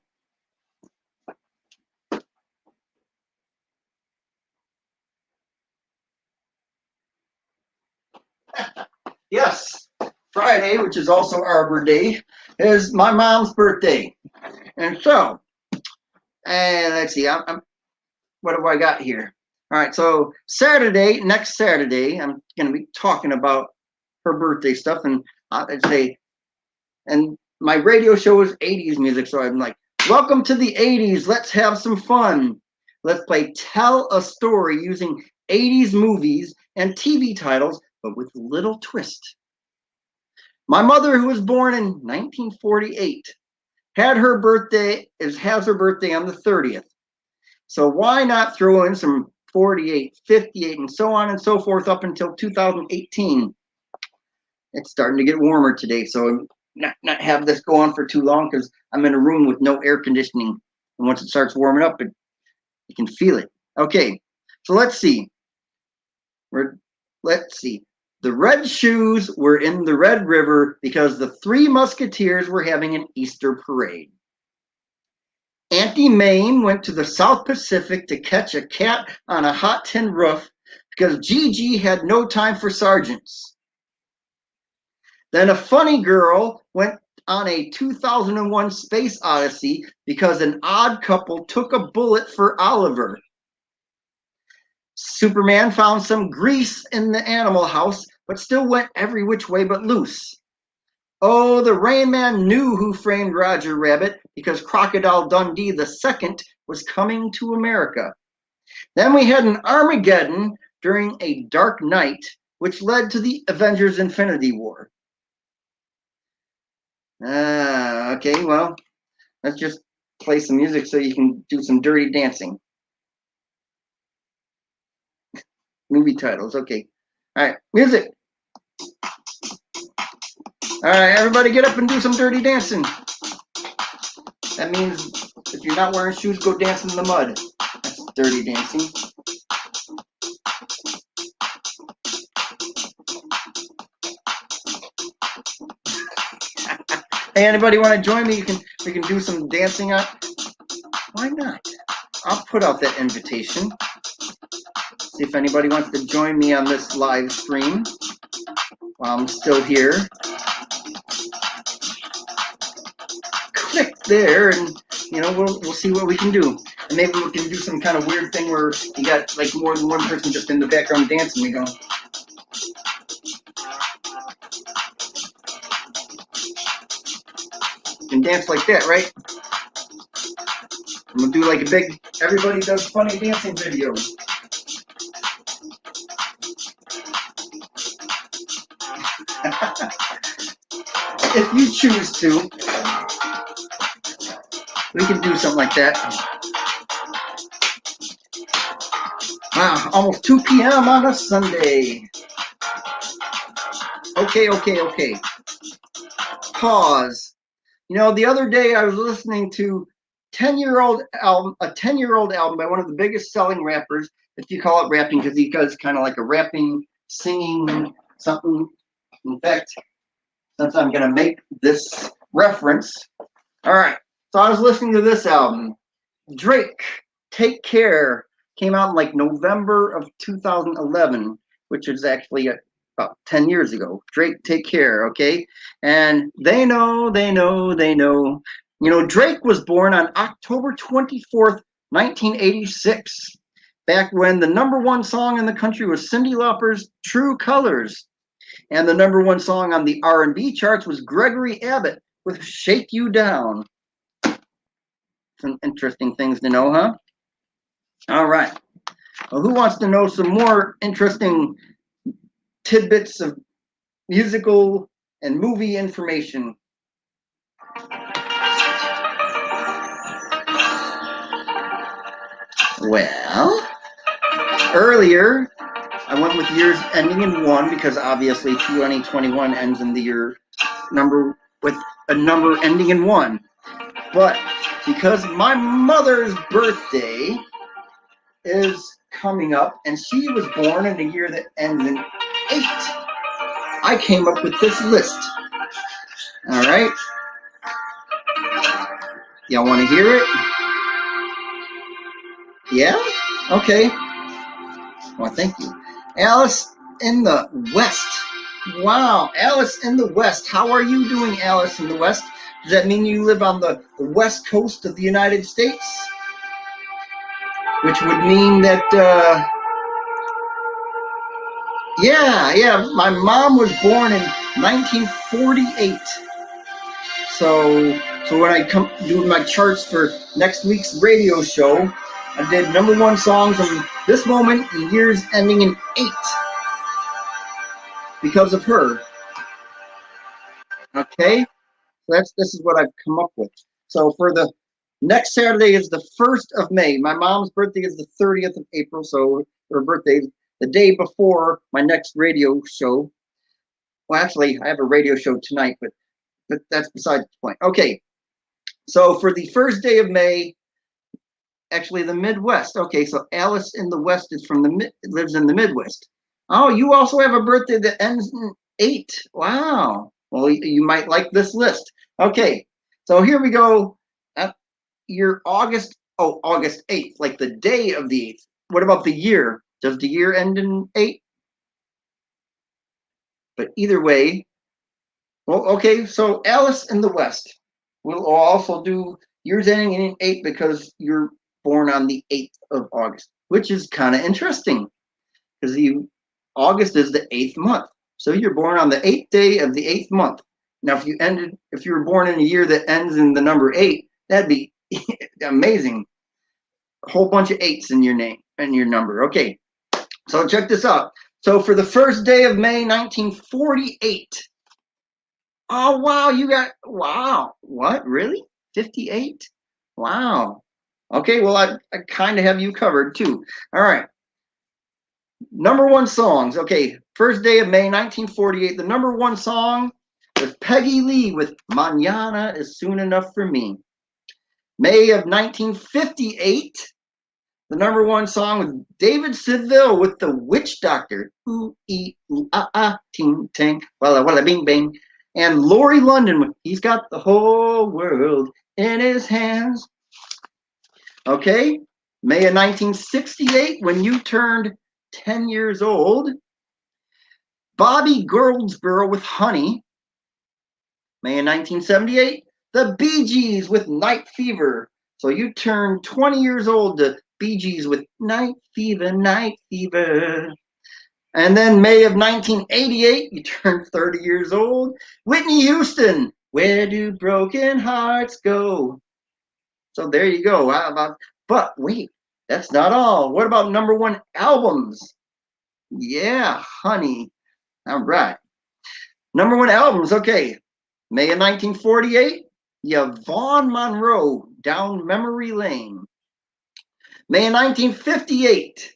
A: Yes, Friday, which is also Arbor Day, is my mom's birthday. And so, and let's see, what have I got here? All right, so next Saturday, I'm going to be talking about her birthday stuff, and I'd say, and my radio show is 80s music, so I'm like, welcome to the 80s, let's have some fun. Let's play Tell a Story using 80s movies and TV titles, but with a little twist. My mother, who was born in 1948, has her birthday on the 30th. So why not throw in some 48, 58, and so on and so forth up until 2018? It's starting to get warmer today, so not have this go on for too long because I'm in a room with no air conditioning. And once it starts warming up, you can feel it. Okay, so let's see. The Red Shoes were in the Red River because the Three Musketeers were having an Easter parade. Auntie Mame went to the South Pacific to catch a cat on a hot tin roof because Gigi had no time for sergeants. Then a funny girl went on a 2001 Space Odyssey because an odd couple took a bullet for Oliver. Superman found some grease in the animal house, but still went every which way but loose. Oh, the Rain Man knew who framed Roger Rabbit because Crocodile Dundee II was coming to America. Then we had an Armageddon during a dark night, which led to the Avengers Infinity War. Okay, well, let's just play some music so you can do some dirty dancing. Movie titles, okay. All right, music. All right, everybody get up and do some dirty dancing. That means if you're not wearing shoes, go dance in the mud. That's dirty dancing. Hey, anybody want to join me? We can do some dancing on. Why not? I'll put out that invitation. See if anybody wants to join me on this live stream while I'm still here. Click there, and we'll see what we can do. And maybe we can do some kind of weird thing where you got like more than one person just in the background dancing. We go. You can dance like that, right? I'm gonna do like a big everybody does funny dancing video. If you choose to, we can do something like that. Wow, almost 2 p.m. on a Sunday. Okay. Pause. The other day I was listening to a 10-year-old album by one of the biggest selling rappers, if you call it rapping, because he does kind of like a rapping, singing something. In fact, since I'm going to make this reference, all right, so I was listening to this album. Drake, Take Care, came out in like November of 2011, which is actually about 10 years ago. Drake, Take Care, okay? And they know, they know, they know. You know, Drake was born on October 24th, 1986, back when the #1 song in the country was Cyndi Lauper's True Colors. And the #1 song on the R&B charts was Gregory Abbott with Shake You Down. Some interesting things to know, huh? All right. Well, who wants to know some more interesting tidbits of musical and movie information? Well, earlier I went with years ending in 1 because obviously 2021 ends in the year number with a number ending in 1. But because my mother's birthday is coming up and she was born in a year that ends in 8, I came up with this list. All right. Y'all want to hear it? Yeah? Okay. Well, thank you. Alice in the West. Wow, Alice in the West. How are you doing, Alice in the West? Does that mean you live on the west coast of the United States? Which would mean that, yeah, my mom was born in 1948. So when I come doing my charts for next week's radio show, I did #1 songs from this moment in years ending in 8 because of her. Okay, so this is what I've come up with. So for the next Saturday is the 1st of May. My mom's birthday is the 30th of April, so her birthday is the day before my next radio show. Well, actually, I have a radio show tonight, but that's beside the point. Okay, so for the first day of May, actually the Midwest. Okay, so Alice in the West is lives in the Midwest. Oh, you also have a birthday that ends in 8. Wow. Well, you might like this list. Okay, so here we go. Your August 8th, like the day of the 8th. What about the year? Does the year end in 8? But either way, well, okay, so Alice in the West. We'll also do years ending in 8 because you're born on the 8th of August, which is kind of interesting because August is the 8th month. So you're born on the 8th day of the 8th month. Now, if you were born in a year that ends in the number 8, that'd be amazing. A whole bunch of 8s in your name and your number. Okay, so check this out. So for the first day of May, 1948. Oh, wow, wow. What, really? 58? Wow. Okay, well, I kind of have you covered too. All right. #1 songs. Okay, first day of May, 1948. The #1 song was Peggy Lee with Mañana is Soon Enough for Me. May of 1958. The #1 song was David Seville with The Witch Doctor. Ooh, ee, ooh, ah, ah, ting, ting, walla, walla, bing, bing. And Laurie London, he's got the whole world in his hands. Okay, May of 1968, when you turned 10 years old, Bobby Goldsboro with Honey. May of 1978, the Bee Gees with Night Fever. So you turned 20 years old to Bee Gees with Night Fever, Night Fever. And then May of 1988, you turned 30 years old. Whitney Houston, Where Do Broken Hearts Go? So there you go. But wait, that's not all. What about #1 albums? Yeah, honey. All right. #1 albums. Okay. May of 1948, Yvonne Monroe, Down Memory Lane. May of 1958,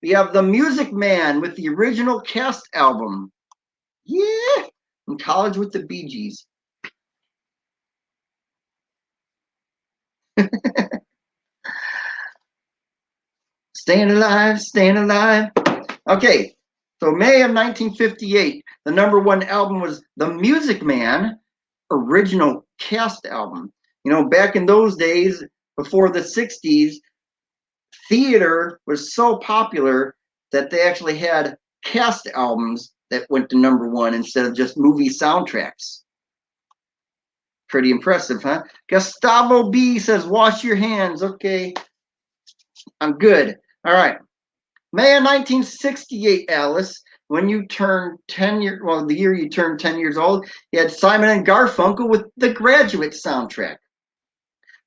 A: we have The Music Man with the original cast album. Yeah, in college with the Bee Gees. Staying alive, staying alive. Okay, so May of 1958, the #1 album was The Music Man, original cast album. You know, back in those days, before the 60s, theater was so popular that they actually had cast albums that went to #1 instead of just movie soundtracks. Pretty impressive, huh? Gustavo B says, wash your hands. Okay, I'm good. All right. May of 1968, Alice, when you turned 10 years, well, the year you turned 10 years old, you had Simon and Garfunkel with the Graduate soundtrack.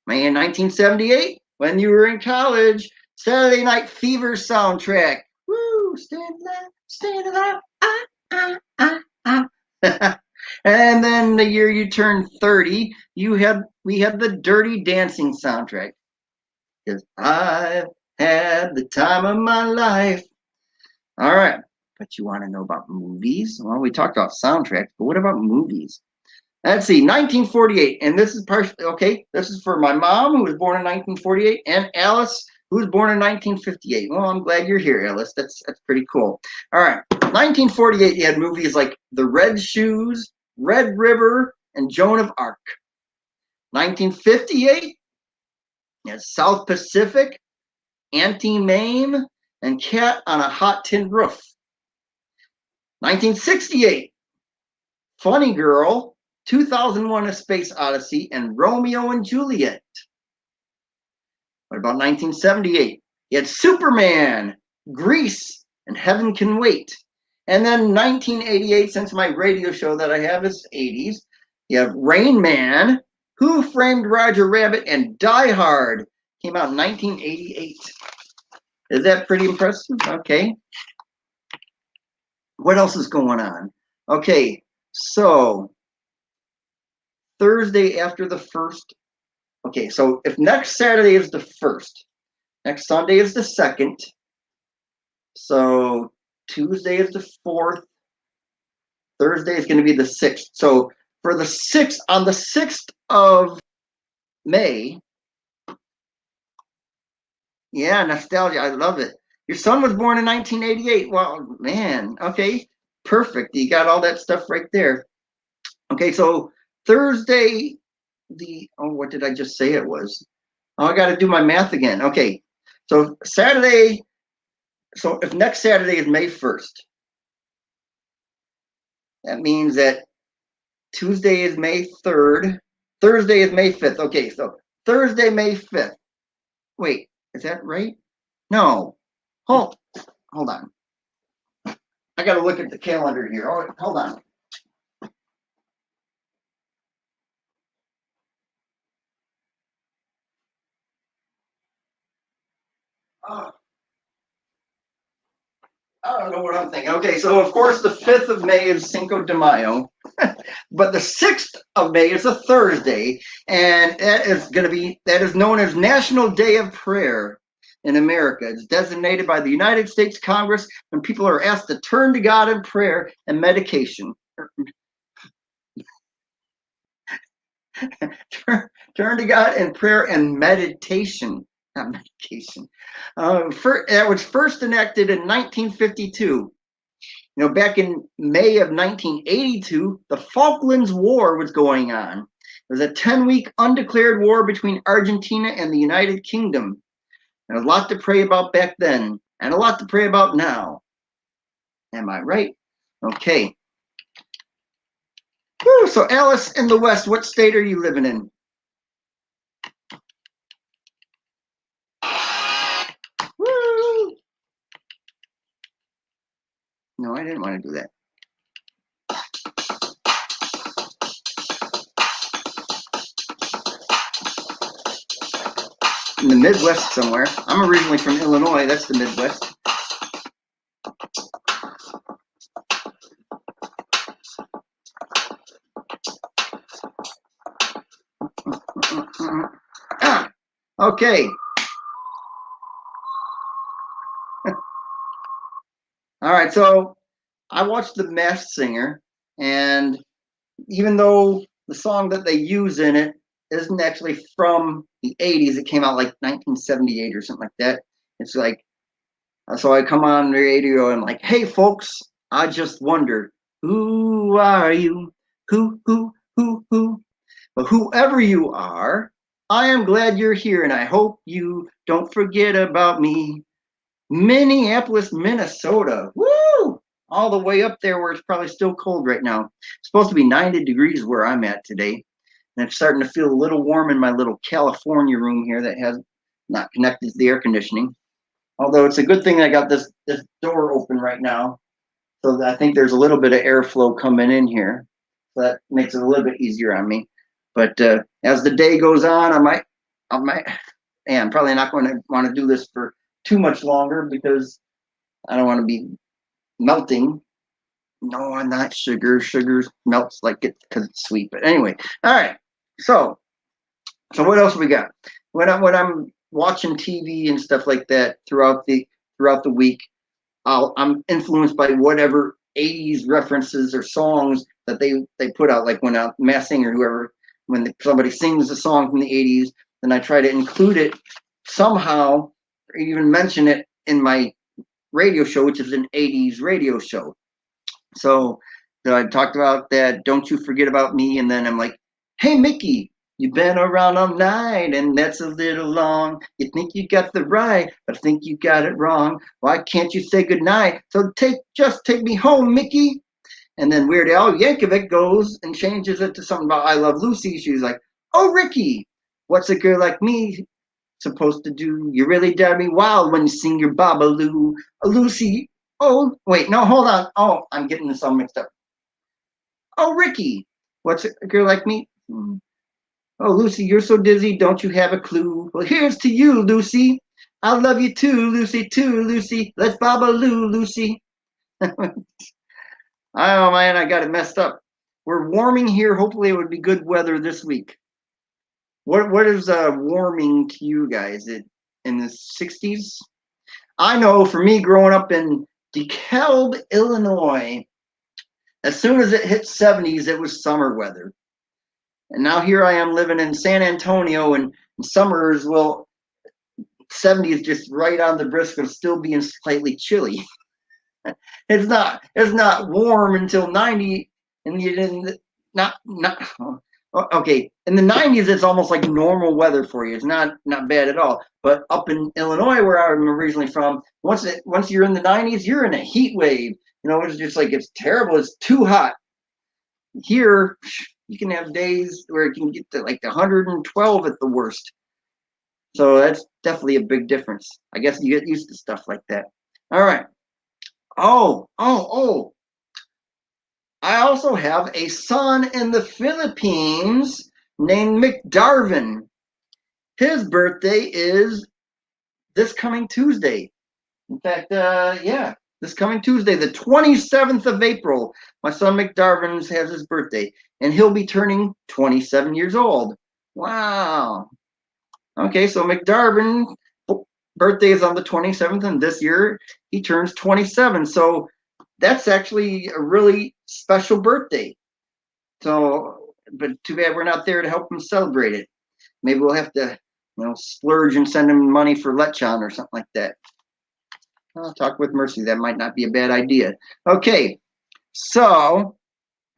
A: May of 1978, when you were in college, Saturday Night Fever soundtrack. Woo, stand alive, And then the year you turned 30, we had the Dirty Dancing soundtrack. Because I've had the time of my life. All right. But you want to know about movies? Well, we talked about soundtracks, but what about movies? Let's see, 1948. And this is okay. This is for my mom, who was born in 1948, and Alice, who was born in 1958. Well, I'm glad you're here, Alice. That's pretty cool. All right. 1948, you had movies like The Red Shoes, Red River, and Joan of Arc. 1958, you had South Pacific, Auntie Mame, and Cat on a Hot Tin Roof. 1968, Funny Girl, 2001: A Space Odyssey, and Romeo and Juliet. What about 1978? You had Superman, Grease, and Heaven Can Wait. And then 1988, since my radio show that I have is 80s, you have Rain Man, Who Framed Roger Rabbit, and Die Hard. Came out in 1988. Is that pretty impressive? Okay. What else is going on? Okay, so Thursday after the 1st. Okay, so if next Saturday is the 1st, next Sunday is the 2nd, so Tuesday is the 4th, Thursday is going to be the 6th. So for the 6th, on the 6th of May, yeah, nostalgia, I love it. Your son was born in 1988. Well, man, okay, perfect. You got all that stuff right there. Okay, so Thursday, what did I just say it was? Oh, I got to do my math again. Okay, so Saturday, so if next Saturday is May 1st, that means that Tuesday is May 3rd, Thursday is May 5th. Okay, so Thursday, May 5th. Wait, is that right? No. Hold on. I got to look at the calendar here. Oh, hold on. Oh, I don't know what I'm thinking. Okay, so of course the 5th of May is Cinco de Mayo, but the 6th of May is a Thursday, and that is known as National Day of Prayer in America. It's designated by the United States Congress when people are asked to turn to God in prayer and medication. Turn to God in prayer and meditation, not medication. That was first enacted in 1952. Back in May of 1982, the Falklands War was going on. It was a 10-week undeclared war between Argentina and the United Kingdom. There was a lot to pray about back then, and a lot to pray about now. Am I right? Okay. Woo, so Alice in the West, what state are you living in? Woo! No, I didn't want to do that. In the Midwest somewhere. I'm originally from Illinois. That's the Midwest. Okay. All right, so I watched The Masked Singer, and even though the song that they use in it isn't actually from the 80s, it came out like 1978 or something like that. It's like, so I come on the radio and I'm like, hey folks, I just wonder, who are you? Who? But whoever you are, I am glad you're here, and I hope you don't forget about me. Minneapolis, Minnesota. Woo! all the way up there where it's probably still cold right now. It's supposed to be 90 degrees where I'm at today. And it's starting to feel a little warm in my little California room here that has not connected to the air conditioning. Although it's a good thing I got this door open right now. So I think there's a little bit of airflow coming in here. So that makes it a little bit easier on me. But as the day goes on, I might, I'm probably not going to want to do this for too much longer because I don't want to be melting. No, I'm not sugar. Sugar melts like it because it's sweet. But anyway, all right. So what else we got? When I'm watching TV and stuff like that throughout the week, I'm influenced by whatever 80s references or songs that they put out. Like when Masked Singer, whoever, when somebody sings a song from the 80s, then I try to include it somehow, or even mention it in my radio show, which is an 80s radio show. So I talked about that Don't You Forget About Me, and then I'm like, hey Mickey, you've been around all night and that's a little long. You think you got the right, but I think you got it wrong. Why can't you say goodnight? So just take me home, Mickey. And then Weird Al Yankovic goes and changes it to something about I Love Lucy. She's like, oh Ricky, what's a girl like me supposed to do? You really drive me wild when you sing your Babaloo. Lucy, oh, wait, no, hold on. Oh, I'm getting this all mixed up. Oh, Ricky, what's a girl like me? Oh, Lucy, you're so dizzy, don't you have a clue? Well, here's to you, Lucy. I love you too, Lucy. Let's Babaloo, Lucy. Oh, man, I got it messed up. We're warming here. Hopefully it would be good weather this week. What is warming to you guys? It in the 60s? I know for me growing up in DeKalb, Illinois, as soon as it hit 70s, it was summer weather. And now here I am living in San Antonio, and summers, well, 70 is just right on the brisk of still being slightly chilly. It's not warm until 90, and you didn't not okay. In the 90s, it's almost like normal weather for you. It's not bad at all. But up in Illinois, where I'm originally from, once you're in the 90s, you're in a heat wave. You know, it's just like it's terrible. It's too hot. Here, you can have days where it can get to like 112 at the worst. So that's definitely a big difference. I guess you get used to stuff like that. All right. Oh. I also have a son in the Philippines named McDarvin. His birthday is this coming Tuesday. In fact, yeah, this coming Tuesday, the 27th of April. My son McDarvin has his birthday, and he'll be turning 27 years old. Wow. Okay, so McDarvin birthday is on the 27th, and this year he turns 27. So that's actually a really special birthday. So, but too bad we're not there to help him celebrate it. Maybe we'll have to, splurge and send him money for lechon or something like that. I'll talk with Mercy. That might not be a bad idea. Okay, so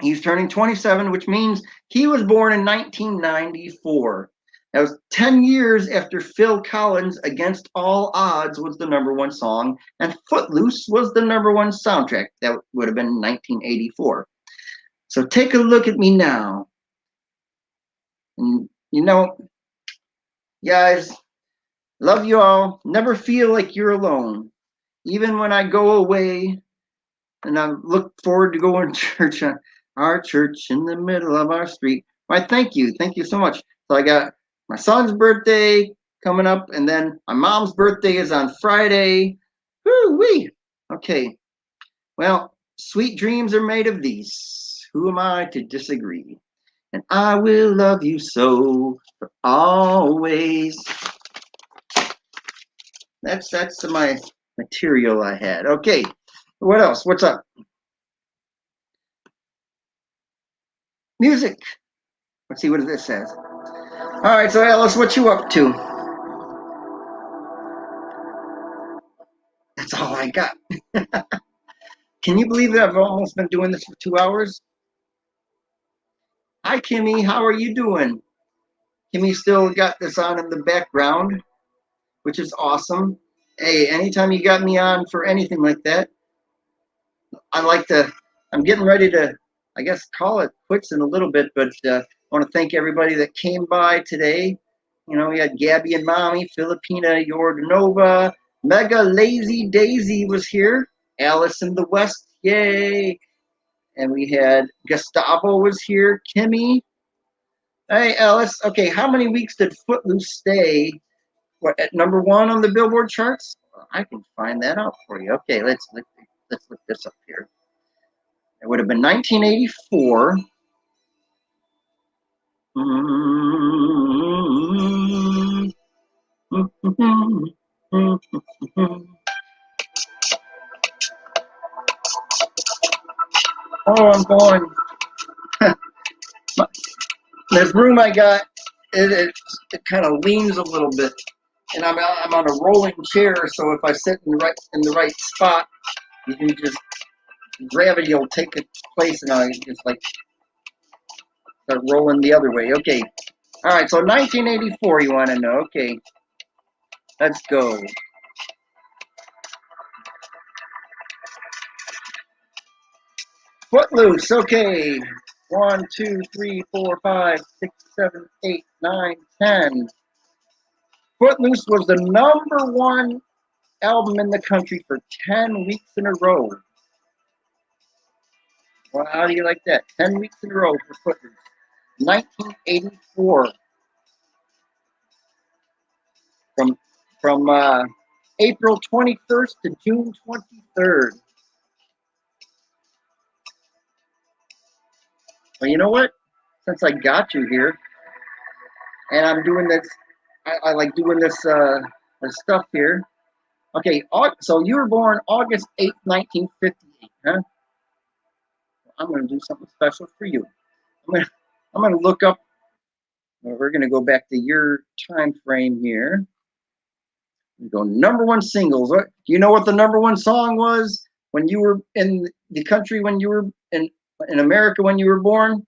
A: he's turning 27, which means he was born in 1994. That was 10 years after Phil Collins' Against All Odds was the #1 song, and Footloose was the #1 soundtrack. That would have been 1984. So take a look at me now. And, guys, love you all. Never feel like you're alone. Even when I go away, and I look forward to going to church, our church in the middle of our street. Why, thank you. Thank you so much. So I got my son's birthday coming up, and then my mom's birthday is on Friday. Woo-wee. Okay. Well, sweet dreams are made of these. Who am I to disagree? And I will love you so for always. That's my material I had. Okay. What else? What's up? Music. Let's see what this says. All right, so Alice, what you up to? That's all I got. Can you believe that I've almost been doing this for 2 hours? Hi, Kimmy. How are you doing? Kimmy still got this on in the background, which is awesome. Hey, anytime you got me on for anything like that, I'm getting ready to, I guess, call it quits in a little bit, but I want to thank everybody that came by today. You know, we had Gabby and Mommy, Filipina Yordanova, Mega Lazy Daisy was here, Alice in the West, yay! And we had Gustavo was here, Kimmy. Hey, Alice. Okay, how many weeks did Footloose stay? What, at #1 on the Billboard charts? Well, I can find that out for you. Okay, let's look this up here. It would have been 1984. Oh, I'm going. This room I got, it kind of leans a little bit, and I'm on a rolling chair. So if I sit in the right spot, you can just gravity will take its place, and I just like start rolling the other way. Okay, all right. So 1984, you want to know? Okay, let's go. Footloose. Okay, 1, 2, 3, 4, 5, 6, 7, 8, 9, 10. Footloose was the #1 album in the country for 10 weeks in a row. Well, how do you like that? 10 weeks in a row for Footloose. 1984. From April 21st to June 23rd. Well, you know what? Since I got you here, and I'm doing this, I like doing this stuff here. Okay, so you were born August 8th, 1958, huh? I'm going to do something special for you. I'm going to look up. We're going to go back to your time frame here. We go #1 singles. What, do you know what the #1 song was when you were in the country, when you were in America when you were born?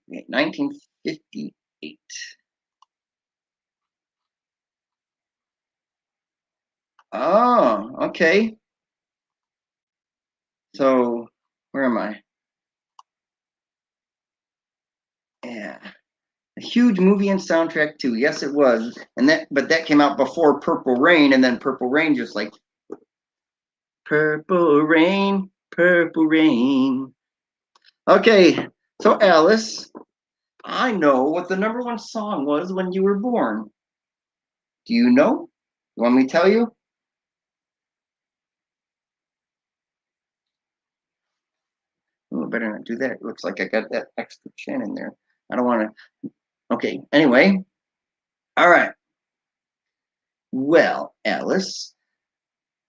A: 1958. Oh, okay. So where am I? Yeah. A huge movie and soundtrack too. Yes, it was. But that came out before Purple Rain, and then Purple Rain just like Purple Rain, Purple Rain. Okay, so Alice, I know what the #1 song was when you were born. Do you know? You want me to tell you? Oh, I better not do that. It looks like I got that extra chin in there. I don't want to. Okay, anyway. All right. Well, Alice,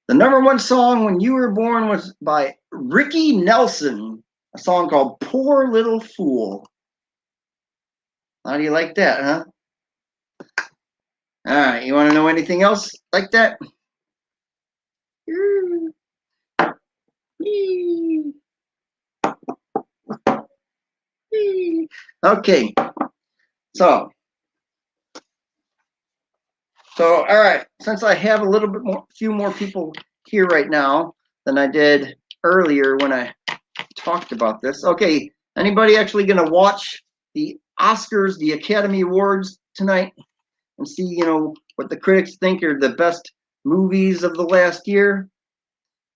A: the #1 song when you were born was by Ricky Nelson, a song called Poor Little Fool. How do you like that, huh? All right, you want to know anything else like that? Okay, so all right, since I have a little bit more, few more people here right now than I did earlier when I talked about this. Okay, anybody actually going to watch the Oscars, the Academy Awards tonight, and see, you know, what the critics think are the best movies of the last year?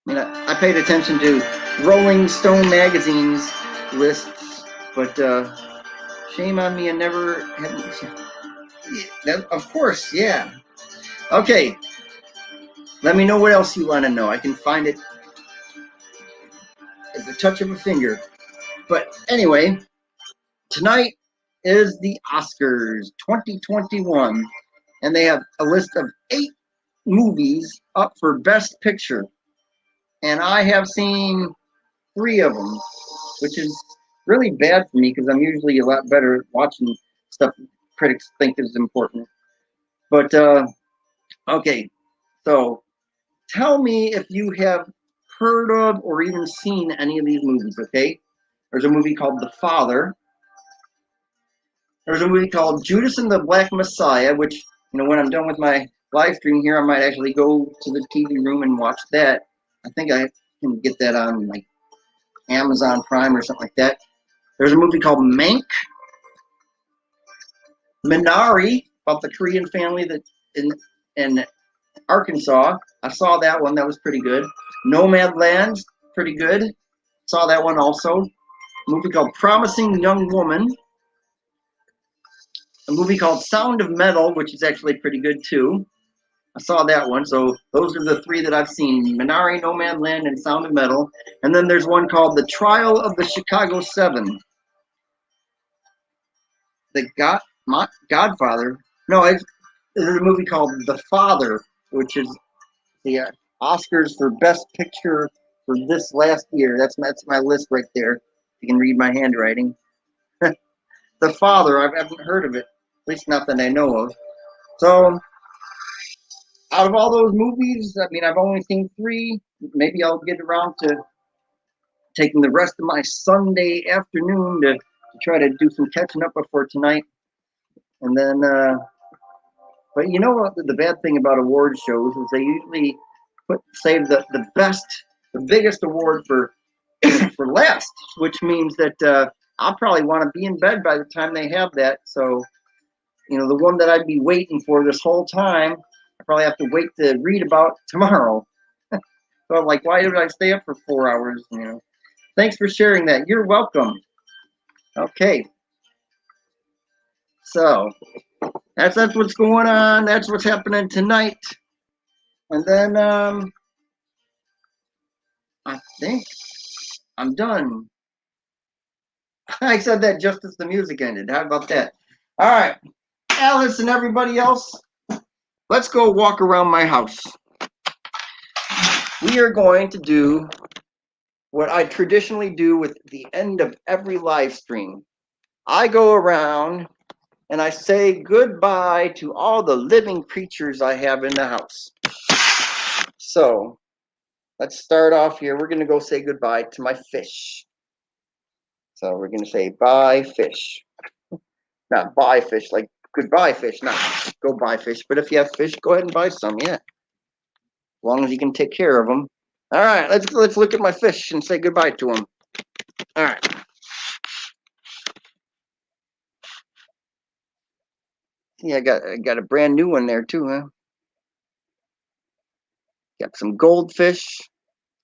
A: I mean, I paid attention to Rolling Stone magazine's lists, but shame on me, I never had. Of course, yeah. Okay, let me know what else you want to know. I can find it at the touch of a finger. But anyway, tonight is the Oscars 2021, and they have a list of 8 movies up for Best Picture. And I have seen 3 of them, which is really bad for me because I'm usually a lot better at watching stuff critics think is important. But okay, so tell me if you have heard of or even seen any of these movies, okay? There's a movie called The Father. There's a movie called Judas and the Black Messiah, which, you know, when I'm done with my live stream here, I might actually go to the TV room and watch that. I think I can get that on like Amazon Prime or something like that. There's a movie called Minari about the Korean family that in Arkansas. I saw that one. That was pretty good. Nomad Land, pretty good. Saw that one also. A movie called Promising Young Woman. A movie called Sound of Metal, which is actually pretty good too. I saw that one. So those are the three that I've seen: Minari, Nomad Land, and Sound of Metal. And then there's one called The Trial of the Chicago Seven. The Godfather. No, there's a movie called The Father, which is the Oscars for Best Picture for this last year. That's my list right there. You can read my handwriting. The Father, I haven't heard of it, at least not that I know of. So, out of all those movies, I mean, I've only seen 3. Maybe I'll get around to taking the rest of my Sunday afternoon to try to do some catching up before tonight. And then, but you know what? The bad thing about award shows is they usually save the biggest award for for last, which means that I'll probably want to be in bed by the time they have that. So, you know, the one that I'd be waiting for this whole time, I probably have to wait to read about tomorrow. So I'm like, why did I stay up for 4 hours? You know, thanks for sharing that. You're welcome. Okay. So that's what's going on. That's what's happening tonight. And then I think I'm done. I said that just as the music ended. How about that? All right, Alice and everybody else, let's go walk around my house. We are going to do what I traditionally do with the end of every live stream. I go around and I say goodbye to all the living creatures I have in the house. So let's start off here. We're going to go say goodbye to my fish. So we're going to say bye, fish. Not buy fish, like goodbye fish, not go buy fish. But if you have fish, go ahead and buy some, yeah. As long as you can take care of them. All right, let's look at my fish and say goodbye to them. All right. Yeah, I got a brand new one there too, huh? Got some goldfish.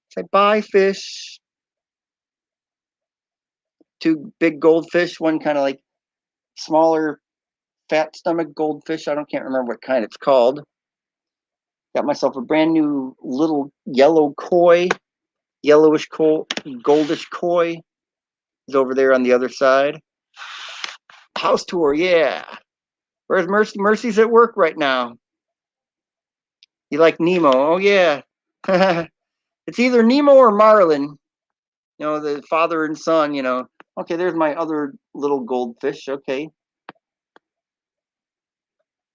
A: Say bye, fish. 2 big goldfish, one kind of like smaller, fat stomach goldfish. Can't remember what kind it's called. Got myself a brand new little yellow koi, yellowish koi, goldish koi. Is over there on the other side. House tour, yeah. Where's Mercy? Mercy's at work right now. You like Nemo? Oh yeah. It's either Nemo or Marlin. You know, the father and son. You know. Okay, there's my other little goldfish. Okay.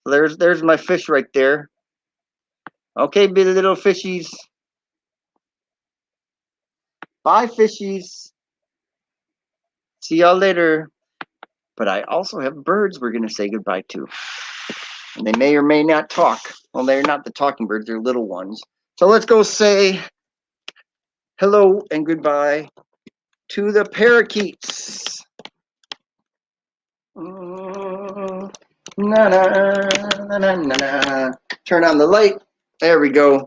A: There's my fish right there. Okay, big little fishies. Bye, fishies. See y'all later. But I also have birds we're going to say goodbye to. And they may or may not talk. Well, they're not the talking birds. They're little ones. So let's go say hello and goodbye to the parakeets. Na, na, na, na, na. Turn on the light. There we go.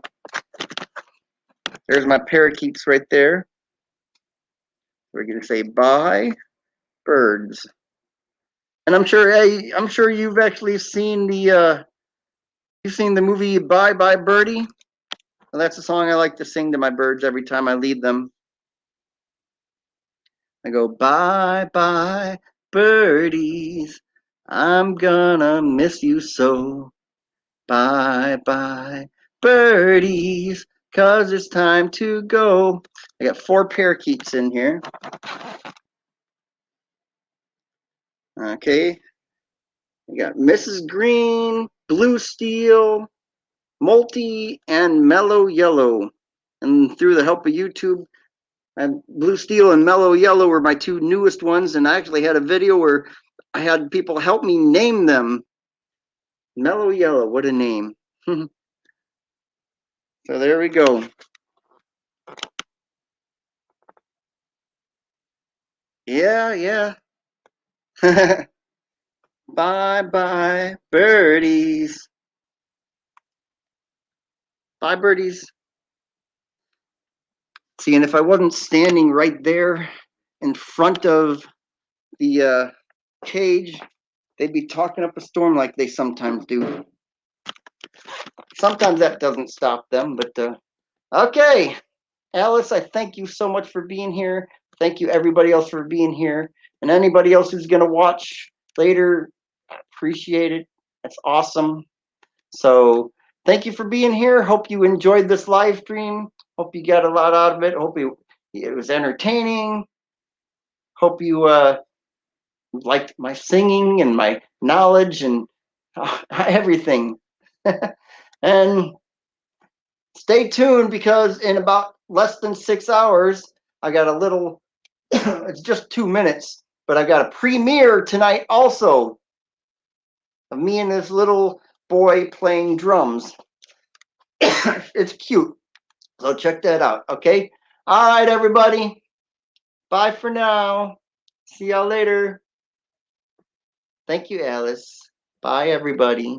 A: There's my parakeets right there. We're going to say bye, birds. And I'm sure you've actually seen the movie Bye Bye Birdie. Well, that's a song I like to sing to my birds every time I lead them. I go bye bye birdies, I'm gonna miss you so. Bye bye birdies, 'cause it's time to go. I got 4 parakeets in here. Okay. I got Mrs. Green, Blue Steel, Multi, and Mellow Yellow. And through the help of YouTube, Blue Steel and Mellow Yellow were my 2 newest ones. And I actually had a video where I had people help me name them. Mellow Yellow, what a name. So there we go. Yeah. Bye bye, birdies. Bye, birdies. See, and if I wasn't standing right there in front of the cage, they'd be talking up a storm like they sometimes do. Sometimes that doesn't stop them, but okay. Alice, I thank you so much for being here. Thank you, everybody else, for being here. And anybody else who's going to watch later, I appreciate it. That's awesome. So thank you for being here. Hope you enjoyed this live stream. Hope you got a lot out of it. Hope it was entertaining. Hope you liked my singing and my knowledge and everything. And stay tuned because in about less than 6 hours, I got a little, it's just 2 minutes, but I got a premiere tonight also of me and this little boy playing drums. It's cute. So check that out, okay? All right, everybody. Bye for now. See y'all later. Thank you, Alice. Bye, everybody.